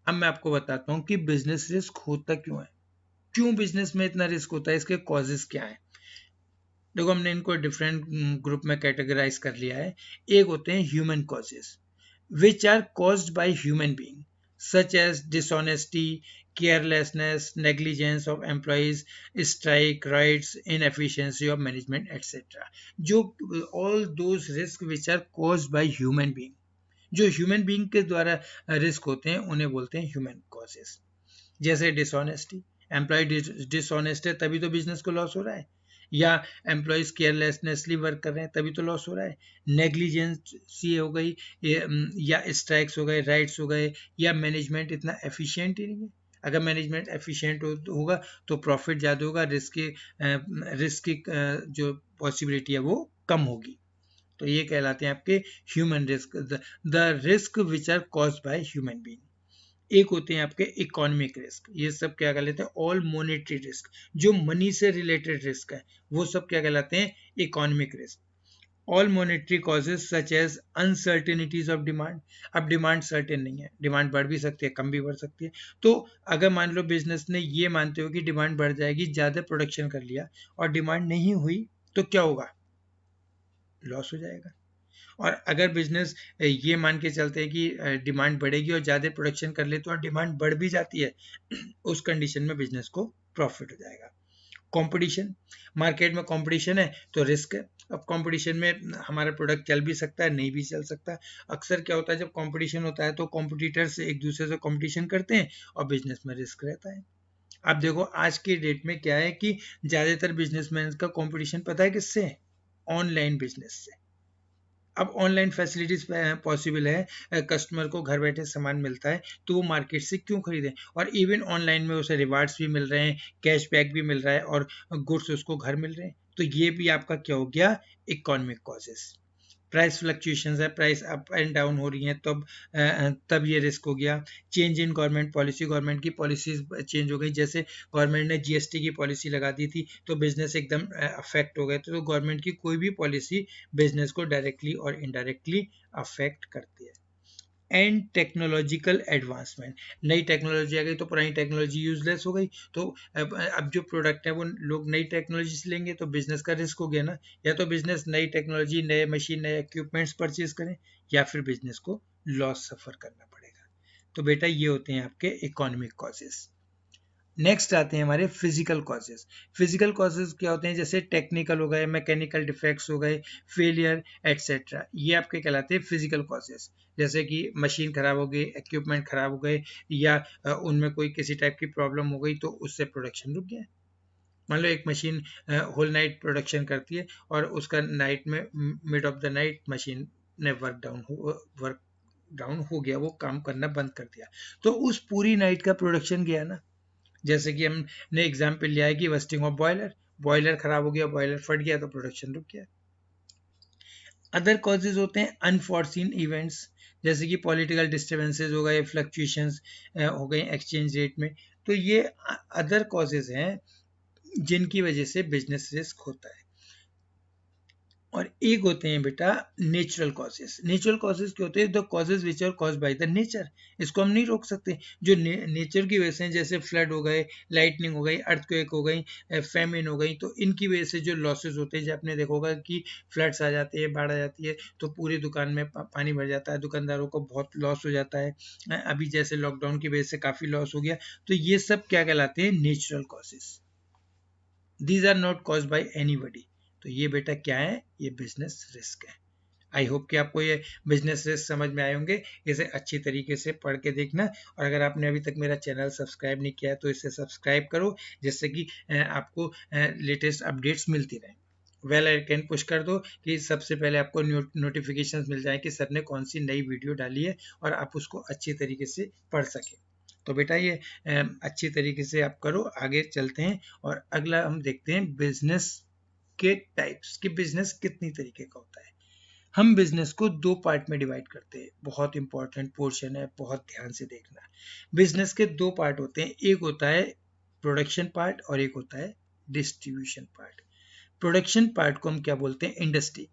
S1: अब मैं आपको बताता हूँ कि बिजनेस रिस्क होता क्यों है, क्यों बिजनेस में इतना रिस्क होता है, इसके कॉजेस क्या है। देखो हमने इनको डिफरेंट ग्रुप में कैटेगराइज कर लिया है। एक होते हैं human causes which are caused by human being such as dishonesty, carelessness, negligence of employees, strike rights, inefficiency of management, etc. जो all those risks which are caused by human being, जो human being के द्वारा risk होते हैं उन्हें बोलते हैं human causes. जैसे डिसऑनेस्टी, एम्प्लॉय डिसऑनेस्ट है तभी तो बिजनेस को लॉस हो रहा है, या एम्प्लॉयज केयरलेसनेसली वर्क कर रहे हैं तभी तो लॉस हो रहा है, नेग्लिजेंसी हो गई, या स्ट्राइक्स हो गए, राइट्स हो गए, या मैनेजमेंट इतना एफिशिएंट ही नहीं है। अगर मैनेजमेंट एफिशिएंट होगा तो प्रॉफिट ज़्यादा होगा, रिस्क की जो पॉसिबिलिटी है वो कम होगी। तो ये कहलाते हैं आपके human risk, the risk which are caused by human being. एक होते हैं आपके इकोनॉमिक रिस्क, ये सब क्या कहलाते हैं, ऑल मॉनेटरी रिस्क, जो मनी से रिलेटेड रिस्क है वो सब क्या कहलाते हैं, economic risk. All monetary causes such as uncertainties of demand, अब डिमांड सर्टेन नहीं है, डिमांड बढ़ भी सकती है कम भी बढ़ सकती है। तो अगर मान लो बिजनेस ने ये मानते हो कि डिमांड बढ़ जाएगी, ज़्यादा प्रोडक्शन कर लिया और डिमांड नहीं हुई तो क्या होगा, लॉस हो जाएगा। और अगर बिजनेस ये मान के चलते हैं कि डिमांड बढ़ेगी और ज़्यादा प्रोडक्शन कर लेते हैं और डिमांड बढ़ भी जाती है, उस कंडीशन में बिजनेस को प्रॉफिट हो जाएगा। कंपटीशन, मार्केट में कंपटीशन है तो रिस्क है। अब कंपटीशन में हमारा प्रोडक्ट चल भी सकता है, नहीं भी चल सकता। अक्सर क्या होता है, जब कंपटीशन होता है तो कॉम्पिटिटर्स एक दूसरे से कंपटीशन करते हैं और बिजनेस में रिस्क रहता है। अब देखो आज के डेट में क्या है कि ज़्यादातर बिजनेसमैन का कंपटीशन पता है किससे है, ऑनलाइन बिजनेस से। अब ऑनलाइन फैसिलिटीज पॉसिबल है, कस्टमर को घर बैठे सामान मिलता है तो वो मार्केट से क्यों खरीदें, और इवन ऑनलाइन में उसे रिवार्ड्स भी मिल रहे हैं, कैशबैक भी मिल रहा है और गुड्स उसको घर मिल रहे हैं। तो ये भी आपका क्या हो गया, इकोनॉमिक कॉजेस। प्राइस फ्लक्चुएशंस है, प्राइस अप एंड डाउन हो रही हैं तब ये रिस्क हो गया। Change in government policy, government की पॉलिसीज चेंज हो गई, जैसे गवर्नमेंट ने जीएसटी की पॉलिसी लगा दी थी तो बिजनेस एकदम अफेक्ट हो गए थे। तो गवर्नमेंट की कोई भी पॉलिसी बिजनेस को डायरेक्टली और इनडायरेक्टली अफेक्ट करती है। एंड टेक्नोलॉजिकल एडवांसमेंट, नई टेक्नोलॉजी आ गई तो पुरानी टेक्नोलॉजी यूजलेस हो गई, तो अब जो प्रोडक्ट है वो लोग नई टेक्नोलॉजी से लेंगे तो बिजनेस का रिस्क हो गया ना। या तो बिजनेस नई टेक्नोलॉजी, नए मशीन, नए इक्विपमेंट्स परचेज करें, या फिर बिजनेस को लॉस सफर करना पड़ेगा। तो बेटा ये होते हैं आपके इकोनॉमिक कॉजेस। नेक्स्ट आते हैं हमारे फिजिकल कॉजेज। फिजिकल कॉजेज क्या होते हैं, जैसे टेक्निकल हो गए, मैकेनिकल डिफेक्ट्स हो गए, फेलियर एटसेट्रा, ये आपके कहलाते हैं फिजिकल कॉजेज। जैसे कि मशीन खराब हो गई, इक्विपमेंट खराब हो गए, या उनमें कोई किसी टाइप की प्रॉब्लम हो गई तो उससे प्रोडक्शन रुक गया। मान लो एक मशीन होल नाइट प्रोडक्शन करती है और उसका नाइट में, mid of the night machine ने वर्क डाउन हो गया, वो काम करना बंद कर दिया, तो उस पूरी नाइट का प्रोडक्शन गया ना। जैसे कि हमने एग्जाम्पल लिया है कि वस्टिंग ऑफ बॉयलर, बॉयलर खराब हो गया, बॉयलर फट गया तो प्रोडक्शन रुक गया। अदर कॉजेज होते हैं अनफॉर्सीन इवेंट्स, जैसे कि पॉलिटिकल डिस्टर्बेंसेज हो गए, फ्लक्चुएशंस हो गए एक्सचेंज रेट में, तो ये अदर कॉजेज हैं जिनकी वजह से बिजनेस रिस्क होता है। और एक होते हैं बेटा नेचुरल कॉजेज। नेचुरल कॉजेज क्या होते हैं, the causes which are caused by the nature, इसको हम नहीं रोक सकते। जो नेचर की वजह से, जैसे फ्लड हो गए, लाइटनिंग हो गई, अर्थक्वेक हो गई, फेमिन हो गई, तो इनकी वजह से जो लॉसेज होते हैं, जब आपने देखा होगा कि फ्लड्स आ जाती है, बाढ़ आ जाती है तो पूरी दुकान में पानी भर जाता है, दुकानदारों को बहुत लॉस हो जाता है। अभी जैसे लॉकडाउन की वजह से काफ़ी लॉस हो गया। तो ये सब क्या कहलाते हैं, natural causes. These are not cause by anybody. तो ये बेटा क्या है, ये बिजनेस रिस्क है। आई होप कि आपको ये बिजनेस रिस्क समझ में आए होंगे। इसे अच्छी तरीके से पढ़ के देखना, और अगर आपने अभी तक मेरा चैनल सब्सक्राइब नहीं किया है तो इसे सब्सक्राइब करो, जिससे कि आपको लेटेस्ट अपडेट्स मिलती रहें। वेल आइकन पुश कर दो कि सबसे पहले आपको नोटिफिकेशंस मिल जाए कि सर ने कौन सी नई वीडियो डाली है और आप उसको अच्छी तरीके से पढ़ सकें। तो बेटा ये अच्छी तरीके से आप करो, आगे चलते हैं और अगला हम देखते हैं बिजनेस के टाइप्स, कि बिजनेस कितनी तरीके का होता है। हम बिजनेस को दो पार्ट में डिवाइड करते हैं, बहुत इंपॉर्टेंट पोर्शन है, बहुत ध्यान से देखना। बिजनेस के दो पार्ट होते हैं, एक होता है प्रोडक्शन पार्ट और एक होता है डिस्ट्रीब्यूशन पार्ट। प्रोडक्शन पार्ट को हम क्या बोलते हैं, industry,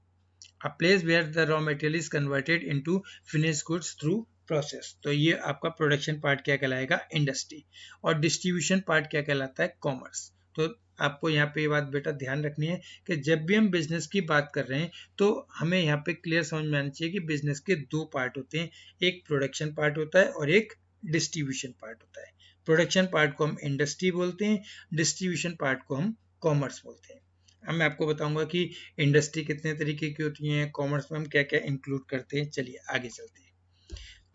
S1: a place where the raw material is converted into finished goods through process. तो ये आपका प्रोडक्शन पार्ट क्या कहलाएगा, इंडस्ट्री। और डिस्ट्रीब्यूशन पार्ट क्या कहलाता है, कॉमर्स। तो आपको यहाँ पे ये बात बेटा ध्यान रखनी है कि जब भी हम बिजनेस की बात कर रहे हैं तो हमें यहाँ पे क्लियर समझ में आना चाहिए कि बिजनेस के दो पार्ट होते हैं, एक प्रोडक्शन पार्ट होता है और एक डिस्ट्रीब्यूशन पार्ट होता है। प्रोडक्शन पार्ट को हम इंडस्ट्री बोलते हैं, डिस्ट्रीब्यूशन पार्ट को हम कॉमर्स बोलते हैं। अब मैं आपको बताऊंगा कि इंडस्ट्री कितने तरीके की होती है, कॉमर्स में हम क्या क्या इंक्लूड करते हैं। चलिए आगे चलते हैं।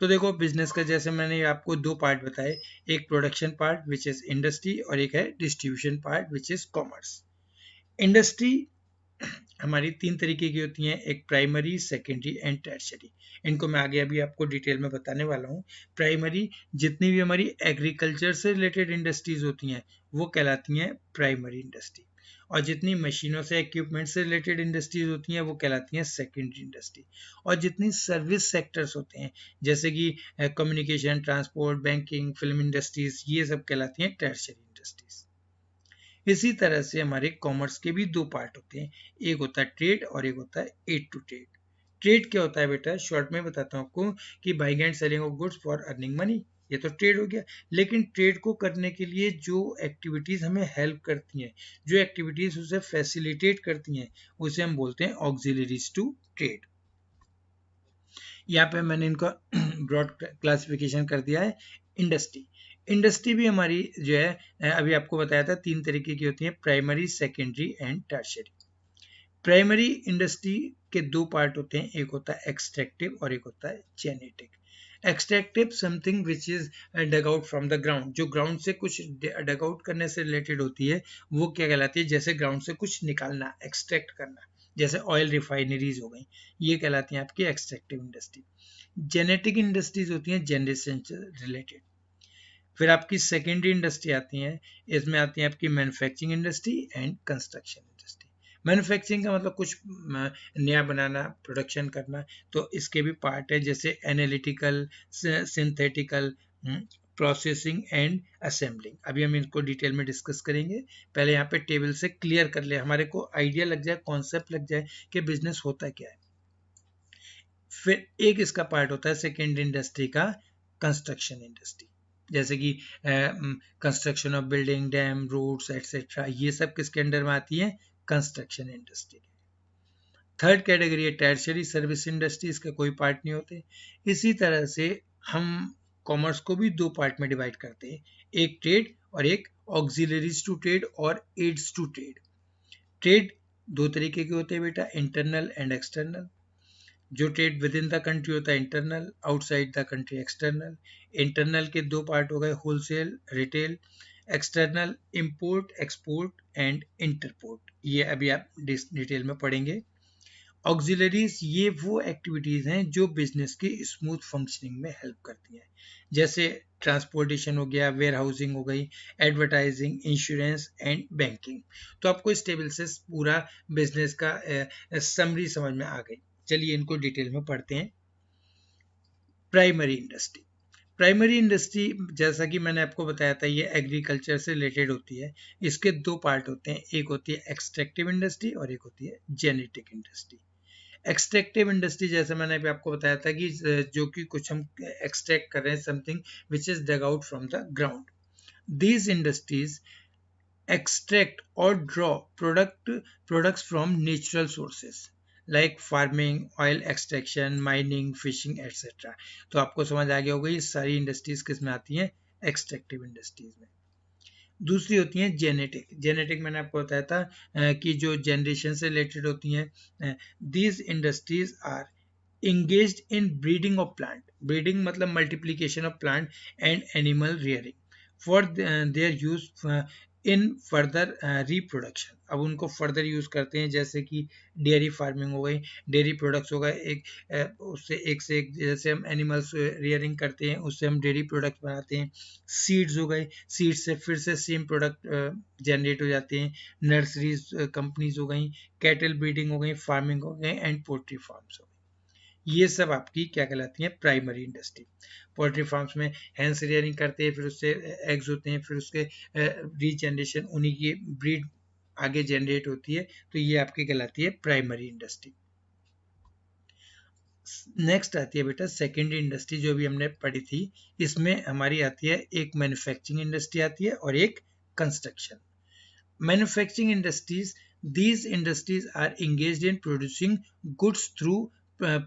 S1: तो देखो बिजनेस का जैसे मैंने आपको दो पार्ट बताए, एक production part which is industry और एक है distribution part which is commerce. Industry हमारी तीन तरीके की होती हैं, एक प्राइमरी, सेकेंडरी एंड टर्शियरी। इनको मैं आगे अभी आपको डिटेल में बताने वाला हूँ। प्राइमरी, जितनी भी हमारी एग्रीकल्चर से रिलेटेड इंडस्ट्रीज होती हैं वो कहलाती हैं प्राइमरी इंडस्ट्री, और जितनी मशीनों से इक्विपमेंट से रिलेटेड इंडस्ट्रीज होती हैं वो कहलाती हैं सेकेंडरी इंडस्ट्री। और जितनी सर्विस सेक्टर्स होते हैं जैसे कि communication, transport, banking, film industries, ये सब कहलाती हैं टर्शियरी इंडस्ट्रीज। इसी तरह से हमारे कॉमर्स के भी दो पार्ट होते हैं, एक होता है ट्रेड और एक होता है एड टू ट्रेड। ट्रेड क्या होता है बेटा, शॉर्ट में बताता हूँ आपको कि buying and selling of goods for earning money, ये तो ट्रेड हो गया। लेकिन ट्रेड को करने के लिए जो एक्टिविटीज हमें हेल्प करती हैं, जो एक्टिविटीज उसे फैसिलिटेट करती हैं, उसे हम बोलते हैं ऑक्सिलरीज टू ट्रेड। यहाँ पे मैंने इनका ब्रॉड क्लासिफिकेशन कर दिया है। इंडस्ट्री, इंडस्ट्री भी हमारी जो है अभी आपको बताया था तीन तरीके की होती है, primary, secondary and tertiary. Primary industry के दो पार्ट होते हैं, एक होता है एक्सट्रैक्टिव और एक होता है genetic. Extractive something which is dug out from the ground, जो ग्राउंड से कुछ डग आउट करने से रिलेटेड होती है वो क्या कहलाती है, जैसे ग्राउंड से कुछ निकालना, एक्सट्रैक्ट करना, जैसे ऑयल रिफाइनरीज हो गई, ये कहलाती हैं आपकी एक्सट्रैक्टिव इंडस्ट्री। जेनेटिक इंडस्ट्रीज होती हैं जनरेशन से रिलेटेड। फिर आपकी सेकेंडरी इंडस्ट्री आती है, इसमें आती है आपकी manufacturing industry and construction industry. Manufacturing का मतलब कुछ नया बनाना, प्रोडक्शन करना, तो इसके भी पार्ट है जैसे analytical, synthetical, processing and assembling. अभी हम इनको डिटेल में डिस्कस करेंगे। पहले यहाँ पे टेबल से क्लियर कर ले, हमारे को आइडिया लग जाए, कॉन्सेप्ट लग जाए कि बिजनेस होता क्या है। फिर एक इसका पार्ट होता है सेकेंडरी इंडस्ट्री का, कंस्ट्रक्शन इंडस्ट्री, जैसे कि construction of building, dam, roads etcetera, ये सब किसके अंडर में आती है, कंस्ट्रक्शन इंडस्ट्री। थर्ड कैटेगरी है टर्शियरी सर्विस इंडस्ट्री, इसका कोई पार्ट नहीं होते। इसी तरह से हम कॉमर्स को भी दो पार्ट में डिवाइड करते हैं, एक ट्रेड और एक ऑक्सिलरीज टू ट्रेड और एड्स टू ट्रेड। ट्रेड दो तरीके के होते हैं बेटा, इंटरनल एंड एक्सटर्नल। जो trade within the country होता है internal, outside the country external. Internal के दो पार्ट हो गए, wholesale, retail. External, import, export and entrepot, ये अभी आप डिटेल में पढ़ेंगे। ऑक्सिलरीज, ये वो एक्टिविटीज हैं जो बिजनेस की स्मूथ फंक्शनिंग में हेल्प करती हैं, जैसे ट्रांसपोर्टेशन हो गया, वेयर हाउसिंग हो गई, एडवर्टाइजिंग, इंश्योरेंस एंड बैंकिंग। तो आपको इस टेबल से पूरा बिजनेस का समरी समझ में आ गई। चलिए इनको डिटेल में पढ़ते हैं। प्राइमरी इंडस्ट्री, प्राइमरी इंडस्ट्री जैसा कि मैंने आपको बताया था ये एग्रीकल्चर से रिलेटेड होती है। इसके दो पार्ट होते हैं, एक होती है एक्सट्रैक्टिव इंडस्ट्री और एक होती है जेनेटिक इंडस्ट्री। एक्सट्रैक्टिव इंडस्ट्री जैसे मैंने अभी आपको बताया था कि जो कि कुछ हम एक्सट्रैक्ट कर रहे हैं, something which is dug out from the ground. These industries extract or draw products from natural sources like farming, oil extraction, mining, fishing etc. तो आपको समझ आ गया होगा ये सारी इंडस्ट्रीज किस में आती हैं, एक्सट्रैक्टिव इंडस्ट्रीज में। दूसरी होती है जेनेटिक। जेनेटिक मैंने आपको बताया था कि जो जनरेशन से रिलेटेड होती हैं। These industries are engaged in breeding of plant, breeding मतलब multiplication of plant and animal rearing for their use in further reproduction। अब उनको फर्दर यूज करते हैं, जैसे कि डेयरी फार्मिंग हो गई, डेयरी प्रोडक्ट्स हो गए, उससे एक जैसे हम एनिमल्स रियरिंग करते हैं उससे हम डेयरी प्रोडक्ट बनाते हैं। सीड्स हो गए, सीड्स से फिर से सेम प्रोडक्ट जनरेट हो जाते हैं। नर्सरीज कंपनीज हो गई, कैटल ब्रीडिंग हो गई, फार्मिंग हो गई एंड पोल्ट्री फार्म्स हो गई, ये सब आपकी क्या कहलाती है, प्राइमरी इंडस्ट्री। पोल्ट्री फार्म्स में हैंस रियरिंग करते हैं, फिर उससे एग्स होते हैं, फिर उसके रीजनरेशन, उन्हीं की ब्रीड आगे जनरेट होती है, तो ये आपकी कहलाती है प्राइमरी इंडस्ट्री। नेक्स्ट आती है बेटा सेकेंडरी इंडस्ट्री, जो भी हमने पढ़ी थी। इसमें हमारी आती है एक मैन्युफैक्चरिंग इंडस्ट्री आती है और एक construction. Manufacturing industries, these industries are engaged in producing goods through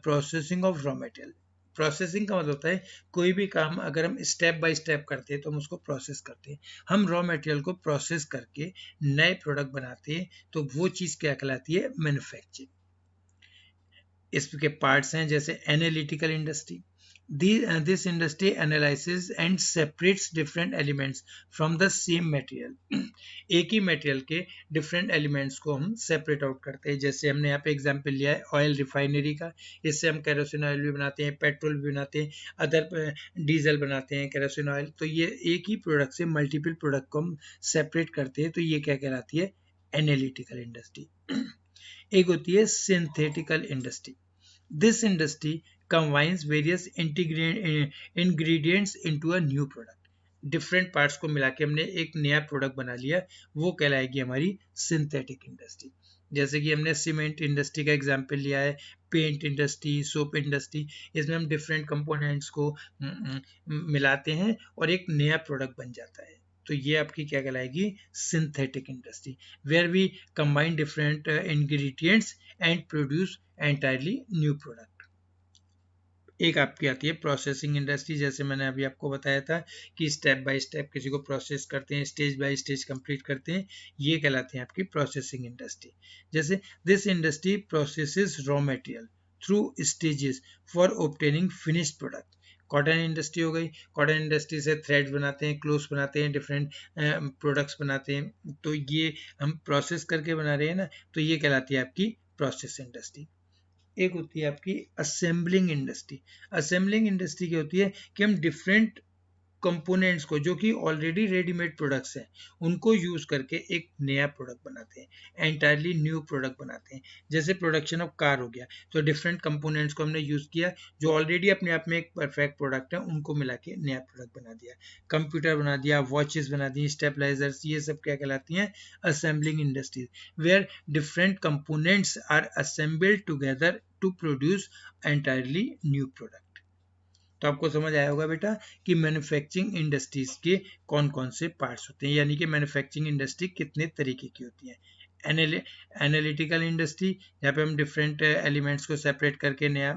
S1: processing of raw material. Processing का मतलब होता है कोई भी काम अगर हम स्टेप बाय स्टेप करते हैं तो हम उसको प्रोसेस करते हैं, हम रॉ मटेरियल को प्रोसेस करके नए प्रोडक्ट बनाते हैं, तो वो चीज़ क्या कहलाती है? मैन्युफैक्चरिंग। इसके पार्ट्स हैं जैसे analytical industry, this industry analyzes and separates different elements from the same material। एक ही मटेरियल के डिफरेंट एलिमेंट्स को हम सेपरेट आउट करते हैं। जैसे हमने यहाँ पे एग्जांपल लिया है ऑयल रिफाइनरी का, इससे हम केरोसिन ऑयल भी बनाते हैं, पेट्रोल भी बनाते हैं, अदर डीजल बनाते हैं, केरोसिन ऑयल। तो ये एक ही प्रोडक्ट से मल्टीपल प्रोडक्ट को हम सेपरेट करते हैं, तो ये क्या कहलाती है? Analytical industry. एक होती है synthetical industry. This industry combines various ingredients into a new product। Different parts को मिला के हमने एक नया प्रोडक्ट बना लिया, वो कहलाएगी हमारी सिंथेटिक इंडस्ट्री। जैसे कि हमने सीमेंट इंडस्ट्री का एग्जांपल लिया है, पेंट इंडस्ट्री, सोप इंडस्ट्री, इसमें हम डिफरेंट कंपोनेंट्स को मिलाते हैं और एक नया प्रोडक्ट बन जाता है। तो ये आपकी क्या कहलाएगी? Synthetic industry, where we combine different ingredients and produce entirely new product. एक आपकी आती है प्रोसेसिंग इंडस्ट्री, जैसे मैंने अभी आपको बताया था कि स्टेप बाय स्टेप किसी को प्रोसेस करते हैं, स्टेज बाय स्टेज कंप्लीट करते हैं, ये कहलाते हैं आपकी प्रोसेसिंग इंडस्ट्री। जैसे this industry processes raw material through stages for obtaining finished product. Cotton industry हो गई, कॉटन इंडस्ट्री से थ्रेड्स बनाते हैं, क्लोथ्स बनाते हैं, डिफरेंट प्रोडक्ट्स बनाते हैं, तो ये हम प्रोसेस करके बना रहे हैं ना, तो ये कहलाती है आपकी प्रोसेस इंडस्ट्री। एक होती है आपकी असेंबलिंग इंडस्ट्री। असेंबलिंग इंडस्ट्री क्या होती है कि हम डिफरेंट कंपोनेंट्स को, जो कि ऑलरेडी रेडीमेड प्रोडक्ट्स हैं, उनको यूज करके एक नया प्रोडक्ट बनाते हैं, एंटायरली न्यू प्रोडक्ट बनाते हैं। जैसे प्रोडक्शन ऑफ कार हो गया, तो डिफरेंट कंपोनेंट्स को हमने यूज किया जो ऑलरेडी अपने आप में एक परफेक्ट प्रोडक्ट है, उनको मिला के नया प्रोडक्ट बना दिया। कंप्यूटर बना दिया, वॉचेस बना दी, स्टेबलाइजर्स, ये सब क्या कहलाती हैं? Assembling industries, where different components are assembled together to produce entirely new product. तो आपको समझ आया होगा बेटा कि मैन्युफैक्चरिंग इंडस्ट्रीज के कौन कौन से पार्ट्स होते हैं, यानी कि मैन्युफैक्चरिंग इंडस्ट्री कितने तरीके की होती है। एनालिटिकल इंडस्ट्री, यहाँ पे हम डिफरेंट एलिमेंट्स को सेपरेट करके नया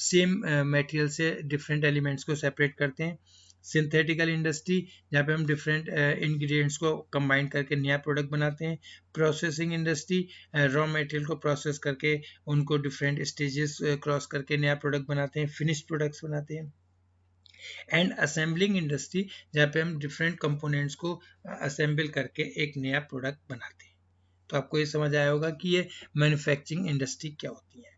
S1: सेम मटेरियल से डिफरेंट एलिमेंट्स को सेपरेट करते हैं। सिंथेटिकल इंडस्ट्री, जहाँ पे हम डिफरेंट इंग्रेडिएंट्स को कंबाइन करके नया प्रोडक्ट बनाते हैं। प्रोसेसिंग इंडस्ट्री, रॉ मटेरियल को प्रोसेस करके उनको डिफरेंट स्टेजेस क्रॉस करके नया प्रोडक्ट बनाते हैं, फिनिश प्रोडक्ट्स बनाते हैं। एंड असेंबलिंग इंडस्ट्री, जहाँ पे हम डिफरेंट कंपोनेंट्स को असेंबल करके एक नया प्रोडक्ट बनाते हैं। तो आपको ये समझ आया होगा कि ये मैन्युफैक्चरिंग इंडस्ट्री क्या होती है।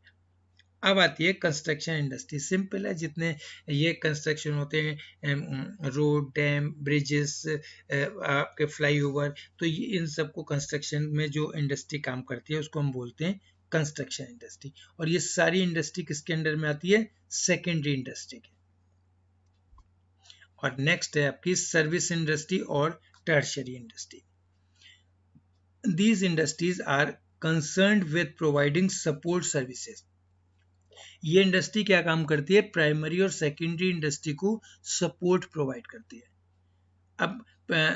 S1: अब आती है कंस्ट्रक्शन इंडस्ट्री। सिंपल है, जितने ये कंस्ट्रक्शन होते हैं, रोड, डैम, ब्रिजेस, आपके फ्लाईओवर, तो ये इन सबको कंस्ट्रक्शन में जो इंडस्ट्री काम करती है उसको हम बोलते हैं कंस्ट्रक्शन इंडस्ट्री। और ये सारी इंडस्ट्री किसके अंडर में आती है? सेकेंडरी इंडस्ट्री के। और नेक्स्ट है आपकी सर्विस इंडस्ट्री और tertiary industry. These industries are concerned with providing support services। ये इंडस्ट्री क्या काम करती है? प्राइमरी और सेकेंडरी इंडस्ट्री को सपोर्ट प्रोवाइड करती है। अब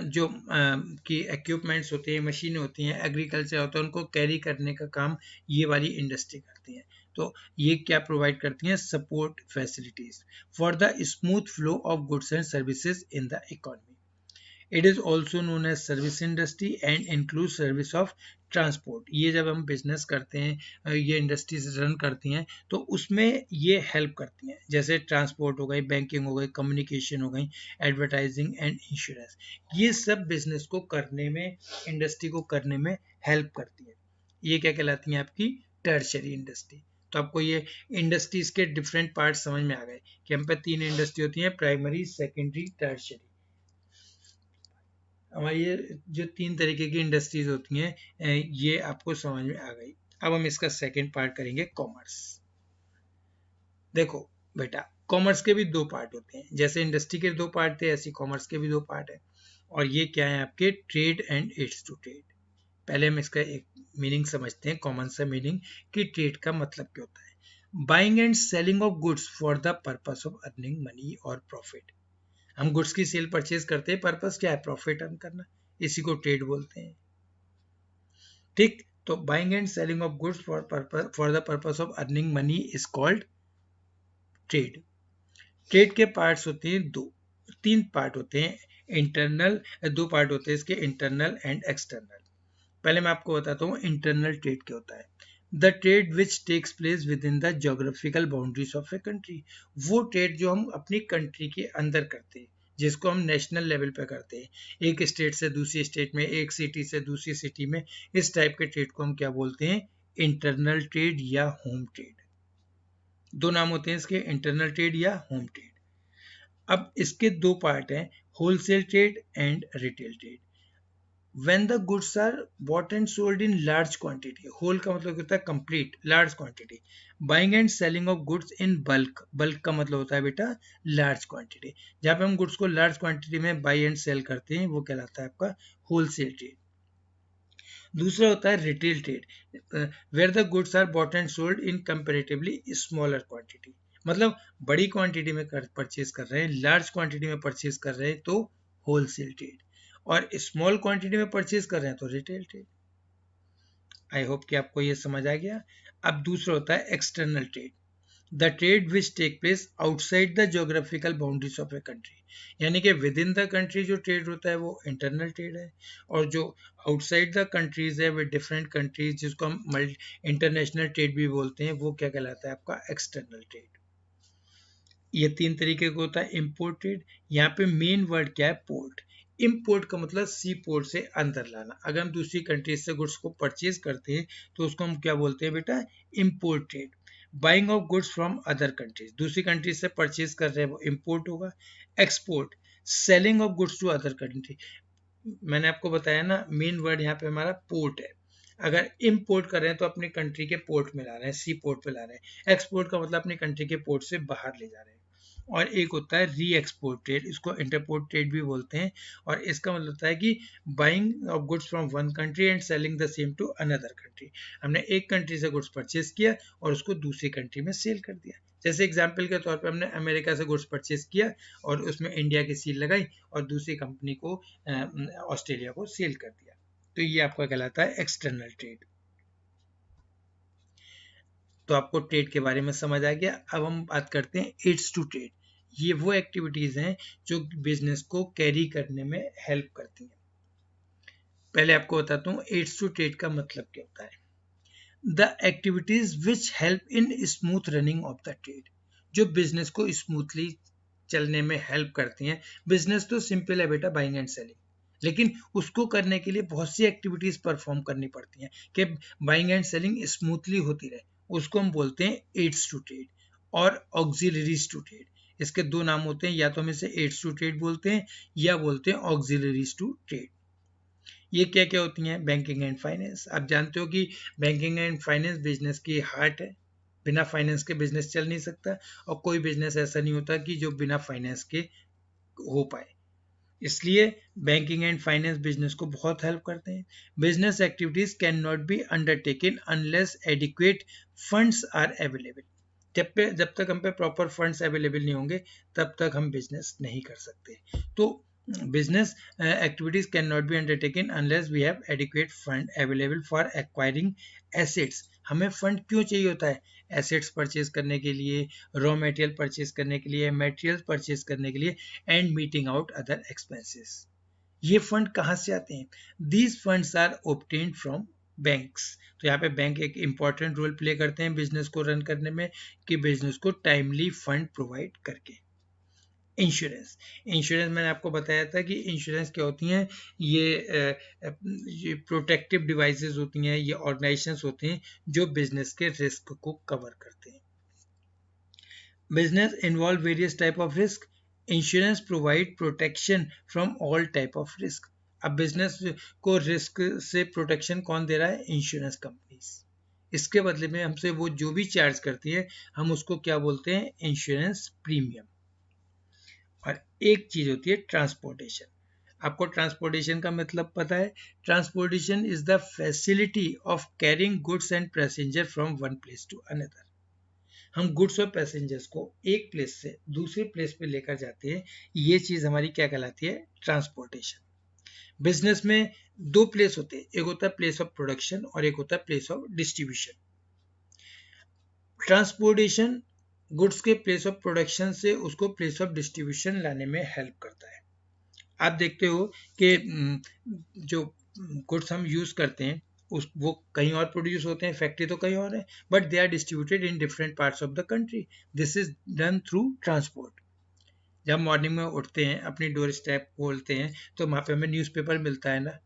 S1: जो कि इक्विपमेंट्स होते हैं, मशीनें होती हैं, एग्रीकल्चर होता है, उनको कैरी करने का काम ये वाली इंडस्ट्री करती है। तो ये क्या प्रोवाइड करती हैं? Support facilities for the smooth flow of goods and services in the economy. It is also known as service industry and include service of transport. ये जब हम बिजनेस करते हैं, ये इंडस्ट्रीज रन करती हैं, तो उसमें ये हेल्प करती हैं। जैसे ट्रांसपोर्ट हो गई, बैंकिंग हो गई, कम्युनिकेशन हो गई, एडवर्टाइजिंग एंड इंश्योरेंस, ये सब बिजनेस को करने में, इंडस्ट्री को करने में हेल्प करती है। ये क्या कहलाती हैं? आपकी टर्शियरी इंडस्ट्री। तो आपको ये इंडस्ट्रीज के डिफरेंट पार्ट समझ में आ गए कि हम पे 3 इंडस्ट्री होती हैं, प्राइमरी, सेकेंडरी, टर्शियरी। हमारी ये जो 3 तरीके की इंडस्ट्रीज होती हैं, ये आपको समझ में आ गई। अब हम इसका सेकंड पार्ट करेंगे, कॉमर्स। देखो बेटा, कॉमर्स के भी 2 पार्ट होते हैं। जैसे इंडस्ट्री के 2 पार्ट थे, ऐसे कॉमर्स के भी 2 पार्ट है। और ये क्या है? आपके trade and its to trade. पहले हम इसका एक मीनिंग समझते हैं, कॉमन सा मीनिंग, कि ट्रेड का मतलब क्या होता है। Buying and selling of goods for the purpose of earning money और प्रॉफिट। हम गुड्स की सेल परचेज करते हैं, पर्पस क्या है? प्रॉफिट अर्न करना, इसी को ट्रेड बोलते हैं। ठीक, तो buying and selling of goods for the purpose of earning money is called trade. Trade के पार्ट्स होते हैं दो, तीन पार्ट होते हैं, इंटरनल, दो पार्ट होते हैं इसके, इंटरनल एंड एक्सटर्नल। पहले मैं आपको बताता हूँ इंटरनल ट्रेड क्या होता है। The trade which takes place within the geographical boundaries of a country, वो ट्रेड जो हम अपनी कंट्री के अंदर करते हैं, जिसको हम नेशनल लेवल पे करते हैं, एक स्टेट से दूसरी स्टेट में, एक सिटी से दूसरी सिटी में, इस टाइप के ट्रेड को हम क्या बोलते हैं? इंटरनल ट्रेड या होम ट्रेड। दो नाम होते हैं इसके, इंटरनल ट्रेड या होम ट्रेड। अब इसके दो पार्ट हैं, wholesale trade and retail trade. when the goods are bought and sold in large quantity, whole का मतलब होता है complete, large quantity, buying and selling of goods in bulk, bulk का मतलब होता है बेटा large quantity, जहाँ पे हम goods को large quantity में buy and sell करते हैं वो कहलाता है आपका wholesale trade। दूसरा होता है retail trade, where the goods are bought and sold in comparatively smaller quantity, मतलब बड़ी क्वांटिटी में परचेज कर रहे हैं, लार्ज क्वांटिटी में परचेज कर रहे हैं तो होलसेल ट्रेड, और स्मॉल क्वांटिटी में परचेज कर रहे हैं तो रिटेल ट्रेड। आई होप कि आपको ये समझ आ गया। अब दूसरा होता है external trade, the trade which take place outside the geographical boundaries of a country, यानी कि विद इन द कंट्री जो ट्रेड होता है वो इंटरनल ट्रेड है, और जो आउटसाइड द कंट्रीज है विद डिफरेंट कंट्रीज, जिसको हम इंटरनेशनल ट्रेड भी बोलते हैं, वो क्या कहलाता है? आपका एक्सटर्नल ट्रेड। ये तीन तरीके का होता है। इंपोर्ट ट्रेड, यहाँ पे मेन वर्ड क्या है? पोर्ट। इंपोर्ट का मतलब सी पोर्ट से अंदर लाना, अगर हम दूसरी कंट्रीज से गुड्स को परचेज करते हैं तो उसको हम क्या बोलते हैं बेटा? Import trade. Buying of goods from other countries, दूसरी कंट्रीज से परचेज कर रहे हैं वो इंपोर्ट होगा। Export, selling of goods to other country, मैंने आपको बताया ना मेन वर्ड यहाँ पे हमारा पोर्ट है। अगर इंपोर्ट कर रहे हैं तो अपनी कंट्री के पोर्ट में ला रहे हैं, सी पोर्ट पे ला रहे हैं। एक्सपोर्ट का मतलब अपनी कंट्री के पोर्ट से बाहर ले जा रहे हैं। और एक होता है री एक्सपोर्ट ट्रेड, इसको इंटरपोर्ट ट्रेड भी बोलते हैं, और इसका मतलब होता है कि buying of goods from one country and selling the same to another country, हमने एक कंट्री से गुड्स परचेज किया और उसको दूसरी कंट्री में सेल कर दिया। जैसे एग्जाम्पल के तौर पे हमने अमेरिका से गुड्स परचेज किया और उसमें इंडिया की सील लगाई और दूसरी कंपनी को, ऑस्ट्रेलिया को सेल कर दिया, तो ये आपका कहलाता है एक्सटर्नल ट्रेड। तो आपको ट्रेड के बारे में समझ आ गया। अब हम बात करते हैं एड्स टू ट्रेड, ये वो एक्टिविटीज हैं जो बिजनेस को कैरी करने में हेल्प करती हैं। पहले आपको बताता हूँ एड्स टू ट्रेड का मतलब क्या होता है। The activities which help in smooth running of the trade, जो बिजनेस को स्मूथली चलने में हेल्प करती हैं। बिजनेस तो सिंपल है बेटा, बाइंग एंड सेलिंग, लेकिन उसको करने के लिए बहुत सी एक्टिविटीज परफॉर्म करनी पड़ती हैं कि बाइंग एंड सेलिंग स्मूथली होती रहे, उसको हम बोलते हैं एड्स टू ट्रेड और ऑक्सिलरीज टू ट्रेड। इसके दो नाम होते हैं, या तो हम इसे एड्स टू ट्रेड बोलते हैं या बोलते हैं ऑक्सिलरीज टू ट्रेड। ये क्या क्या होती हैं? बैंकिंग एंड फाइनेंस, आप जानते हो कि बैंकिंग एंड फाइनेंस बिजनेस की हार्ट है, बिना फाइनेंस के बिजनेस चल नहीं सकता, और कोई बिजनेस ऐसा नहीं होता कि जो बिना फाइनेंस के हो पाए, इसलिए बैंकिंग एंड फाइनेंस बिजनेस को बहुत हेल्प करते हैं। Business activities can not be undertaken unless adequate funds are available, जब तक हम पे प्रॉपर फंड्स अवेलेबल नहीं होंगे तब तक हम बिजनेस नहीं कर सकते। तो business activities cannot be undertaken unless we have adequate fund available for acquiring assets। हमें फंड क्यों चाहिए होता है? एसेट्स परचेज करने के लिए, रॉ मटेरियल परचेज करने के लिए, मटेरियल परचेज करने के लिए, and meeting out other expenses. ये फंड कहाँ से आते हैं? These funds are obtained from banks. तो यहाँ पे बैंक एक इंपॉर्टेंट रोल प्ले करते हैं बिजनेस को रन करने में, कि बिजनेस को टाइमली फंड प्रोवाइड करके। इंश्योरेंस, इंश्योरेंस मैंने आपको बताया था कि इंश्योरेंस क्या होती हैं, ये प्रोटेक्टिव डिवाइसेस होती हैं, ये ऑर्गेनाइजेशंस होते हैं जो बिजनेस के रिस्क को कवर करते हैं। Business involve various type of risk, insurance provide protection from all type of risk. अब बिजनेस को रिस्क से प्रोटेक्शन कौन दे रहा है? Insurance companies. इसके बदले में हमसे वो जो भी चार्ज करती है हम उसको क्या बोलते हैं? Insurance premium. और एक चीज होती है ट्रांसपोर्टेशन। आपको ट्रांसपोर्टेशन का मतलब पता है? Transportation is the facility of carrying goods and passenger from one place to another. हम गुड्स और पैसेंजर्स को एक प्लेस से दूसरे प्लेस पे लेकर जाते हैं, ये चीज हमारी क्या कहलाती है? ट्रांसपोर्टेशन। बिजनेस में दो प्लेस होते हैं, एक होता है प्लेस ऑफ प्रोडक्शन और एक होता है place of distribution. Transportation goods के प्लेस ऑफ प्रोडक्शन से उसको प्लेस ऑफ डिस्ट्रीब्यूशन लाने में हेल्प करता है। आप देखते हो कि जो गुड्स हम यूज करते हैं उस वो कहीं और प्रोड्यूस होते हैं, फैक्ट्री तो कहीं और है, but they are distributed in different parts of the country. This is done through transport. जब मॉर्निंग में उठते हैं, अपनी डोर स्टेप खोलते हैं, तो वहाँ पे हमें न्यूज़पेपर मिलता है ना,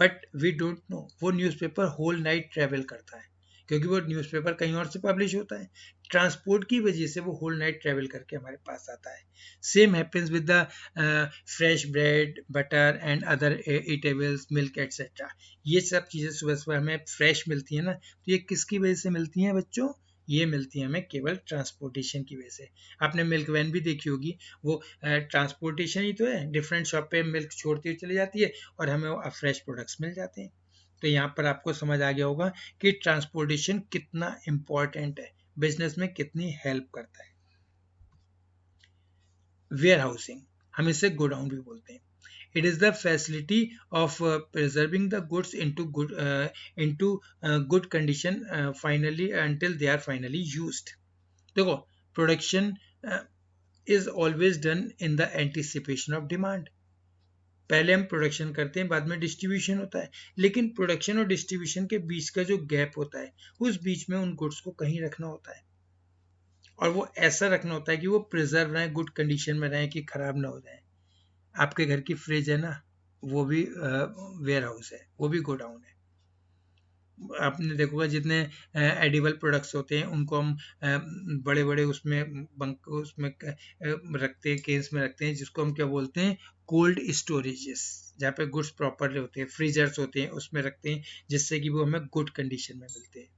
S1: बट वी डोंट नो वो न्यूज़पेपर होल नाइट ट्रेवल करता है, क्योंकि वो न्यूज़पेपर कहीं और से पब्लिश होता है। ट्रांसपोर्ट की वजह से वो होल नाइट ट्रेवल करके हमारे पास आता है। Same happens with the fresh bread, butter and other eatables, milk etcetera. ये सब चीज़ें सुबह सुबह हमें फ्रेश मिलती है ना, तो ये किसकी वजह से मिलती हैं बच्चों? ये मिलती है हमें केवल ट्रांसपोर्टेशन की वजह से। आपने मिल्क वैन भी देखी होगी, वो ट्रांसपोर्टेशन ही तो है, डिफरेंट शॉप पे मिल्क छोड़ती हुई चली जाती है और हमें फ्रेश प्रोडक्ट्स मिल जाते हैं। तो यहाँ पर आपको समझ आ गया होगा कि ट्रांसपोर्टेशन कितना इम्पोर्टेंट है, बिजनेस में कितनी हेल्प करता है। वेयर हाउसिंग, हम इसे गोडाउन भी बोलते हैं। It is the facility of preserving the goods into good condition finally until they are finally used. देखो, production is always done in the anticipation of demand. पहले हम प्रोडक्शन करते हैं, बाद में डिस्ट्रीब्यूशन होता है, लेकिन प्रोडक्शन और डिस्ट्रीब्यूशन के बीच का जो गैप होता है, उस बीच में उन गुड्स को कहीं रखना होता है, और वो ऐसा रखना होता है कि वो प्रिजर्व रहें, गुड कंडीशन में रहें, कि खराब ना हो जाए। आपके घर की फ्रिज है ना, वो भी वेयर हाउस है, वो भी गोडाउन है। आपने देखोगा जितने एडिबल प्रोडक्ट्स होते हैं उनको हम बड़े बड़े उसमें बंक उसमें रखते हैं, केस में रखते हैं, जिसको हम क्या बोलते हैं? कोल्ड स्टोरेजेस, जहाँ पे गुड्स प्रॉपरली होते हैं, फ्रीजर्स होते हैं, उसमें रखते हैं, जिससे कि वो हमें गुड कंडीशन में मिलते हैं।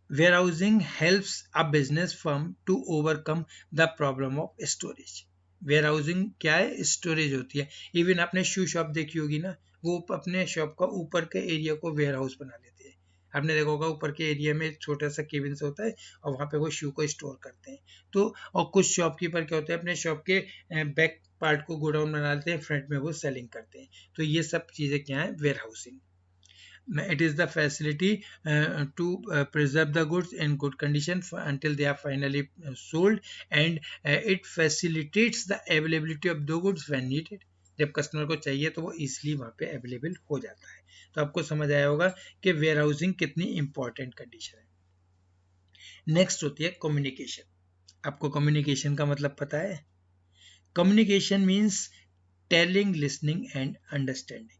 S1: Warehousing helps a business firm to overcome the problem of storage. Warehousing क्या है? स्टोरेज होती है। इवन आपने शू शॉप देखी होगी ना, वो अपने शॉप का ऊपर के एरिया को वेयर हाउस बना लेते हैं। आपने देखा होगा ऊपर के एरिया में एक छोटा सा केबिन होता है और वहाँ पे वो शू को स्टोर करते हैं। तो और कुछ शॉपकीपर क्या होते हैं, अपने शॉप के बैक पार्ट को गोडाउन बना लेते हैं, फ्रंट में वो सेलिंग करते हैं। तो ये सब चीज़ें क्या है? Warehousing. It is the facility to preserve the goods in good condition until they are finally sold, and it facilitates the availability of the goods when needed. जब कस्टमर को चाहिए तो वो इजीली वहाँ पे अवेलेबल हो जाता है। तो आपको समझ आया होगा कि वेयर हाउसिंग कितनी इंपॉर्टेंट कंडीशन है। नेक्स्ट होती है कम्युनिकेशन। आपको कम्युनिकेशन का मतलब पता है? Communication means telling, listening and understanding.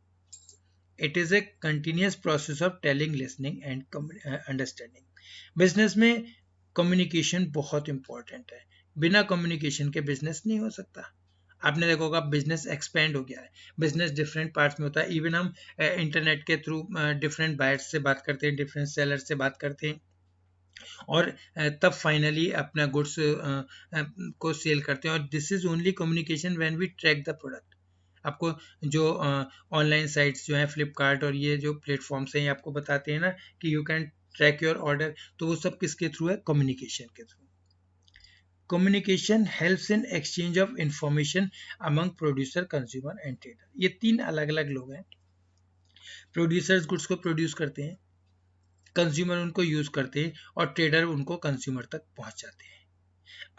S1: It is a continuous process of telling, listening and understanding. Business में कम्युनिकेशन बहुत इंपॉर्टेंट है। बिना कम्युनिकेशन के बिजनेस नहीं हो सकता। आपने देखा होगा बिजनेस एक्सपेंड हो गया है, बिजनेस डिफरेंट पार्ट्स में होता है। इवन हम इंटरनेट के थ्रू डिफरेंट बायर्स से बात करते हैं, डिफरेंट सेलर से बात करते हैं, और तब फाइनली अपना गुड्स को सेल करते हैं। और this is only communication when we track the product. आपको जो ऑनलाइन साइट्स जो हैं, फ्लिपकार्ट और ये जो प्लेटफॉर्म्स हैं, ये आपको बताते हैं ना कि you can track your order, तो वो सब किसके थ्रू है? कम्युनिकेशन के through. Communication helps in exchange of information among producer, consumer and trader. ये तीन अलग अलग लोग हैं। प्रोड्यूसर्स गुड्स को प्रोड्यूस करते हैं, कंज्यूमर उनको यूज करते हैं, और ट्रेडर उनको कंज्यूमर तक पहुंचाते हैं।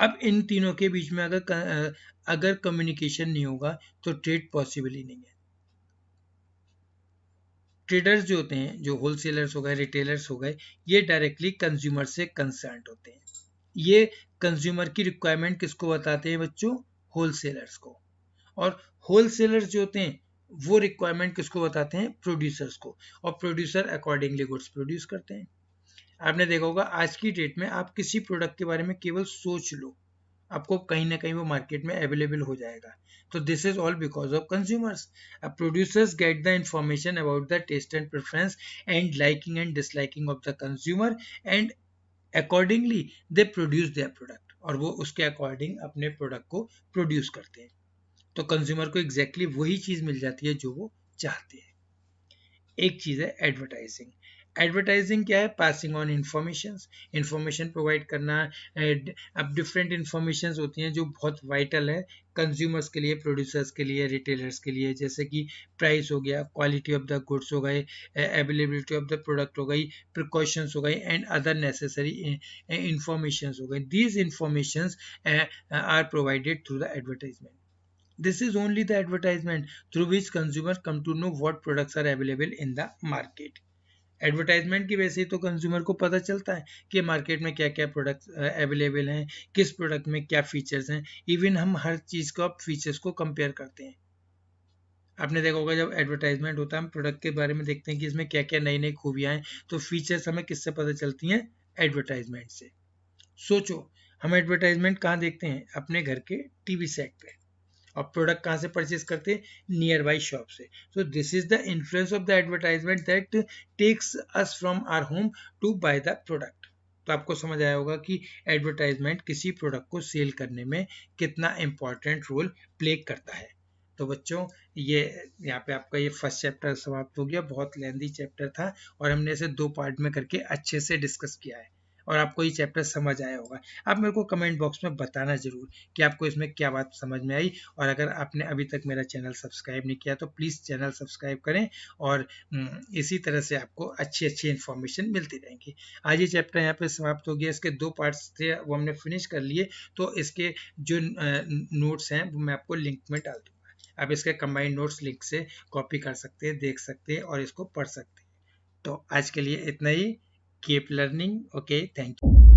S1: अब इन तीनों के बीच में अगर कम्युनिकेशन नहीं होगा तो ट्रेड पॉसिबल ही नहीं है। ट्रेडर्स जो होते हैं, जो होलसेलर्स हो गए, रिटेलर्स हो गए, ये डायरेक्टली कंज्यूमर से कंसर्न होते हैं। ये कंज्यूमर की रिक्वायरमेंट किसको बताते हैं बच्चों? होलसेलर्स को। और होलसेलर्स जो होते हैं वो रिक्वायरमेंट किसको बताते हैं? प्रोड्यूसर्स को। और प्रोड्यूसर अकॉर्डिंगली गुड्स प्रोड्यूस करते हैं। आपने देखा होगा आज की डेट में आप किसी प्रोडक्ट के बारे में केवल सोच लो, आपको कहीं ना कहीं वो मार्केट में अवेलेबल हो जाएगा। तो this is all because of consumers. Producers get the information about the taste and preference and liking and disliking of the consumer, and accordingly they produce their product, और वो उसके अकॉर्डिंग अपने product को produce करते हैं। तो consumer को exactly वही चीज मिल जाती है जो वो चाहते हैं। एक चीज है एडवर्टाइजिंग। एडवर्टाइजिंग क्या है? पासिंग ऑन इंफॉर्मेशन प्रोवाइड करना। अब डिफरेंट इंफॉर्मेशन होती हैं जो बहुत वाइटल है कंज्यूमर्स के लिए, प्रोड्यूसर्स के लिए, रिटेलर्स के लिए, जैसे कि प्राइस हो गया, क्वालिटी ऑफ द गुड्स हो गए, अवेलेबिलिटी ऑफ द प्रोडक्ट हो गई, प्रिकॉशंस हो गई एंड अदर नेसेसरी इंफॉर्मेशन हो गई। These information are provided through the advertisement. This is only the advertisement through which consumers come to know what products are available in the market. Advertisement की वजह से तो consumer को पता चलता है कि मार्केट में क्या क्या प्रोडक्ट्स अवेलेबल हैं, किस प्रोडक्ट में क्या फीचर्स हैं। इवन हम हर चीज़ को अब फीचर्स को कंपेयर करते हैं। आपने देखा होगा जब एडवर्टाइजमेंट होता है हम प्रोडक्ट के बारे में देखते हैं कि इसमें क्या क्या नई नई खूबियाँ हैं, तो फीचर्स हमें किससे पता चलती हैं? एडवर्टाइजमेंट से। सोचो, हम एडवर्टाइजमेंट कहाँ देखते हैं? अपने घर के टीवी सेट पे। और प्रोडक्ट कहाँ से परचेज करते हैं? नियर बाई शॉप से। So this is the influence of the advertisement that takes us from our home to buy the product. तो आपको समझ आया होगा कि एडवर्टाइजमेंट किसी प्रोडक्ट को सेल करने में कितना इंपॉर्टेंट रोल प्ले करता है। तो बच्चों, ये यहाँ पे आपका ये फर्स्ट चैप्टर समाप्त हो गया। बहुत लेंथी चैप्टर था और हमने इसे 2 पार्ट में करके अच्छे से डिस्कस किया है और आपको ये चैप्टर समझ आया होगा। आप मेरे को कमेंट बॉक्स में बताना जरूर कि आपको इसमें क्या बात समझ में आई। और अगर आपने अभी तक मेरा चैनल सब्सक्राइब नहीं किया तो प्लीज़ चैनल सब्सक्राइब करें और इसी तरह से आपको अच्छी अच्छी इन्फॉर्मेशन मिलती रहेंगी। आज ये चैप्टर यहाँ पे समाप्त हो गया। इसके 2 पार्ट्स थे वो हमने फिनिश कर लिए, तो इसके जो नोट्स हैं वो मैं आपको लिंक में डाल दूँगा। आप इसके कंबाइंड नोट्स लिंक से कॉपी कर सकते हैं, देख सकते हैं और इसको पढ़ सकते हैं। तो आज के लिए इतना ही। Keep learning. Okay, thank you.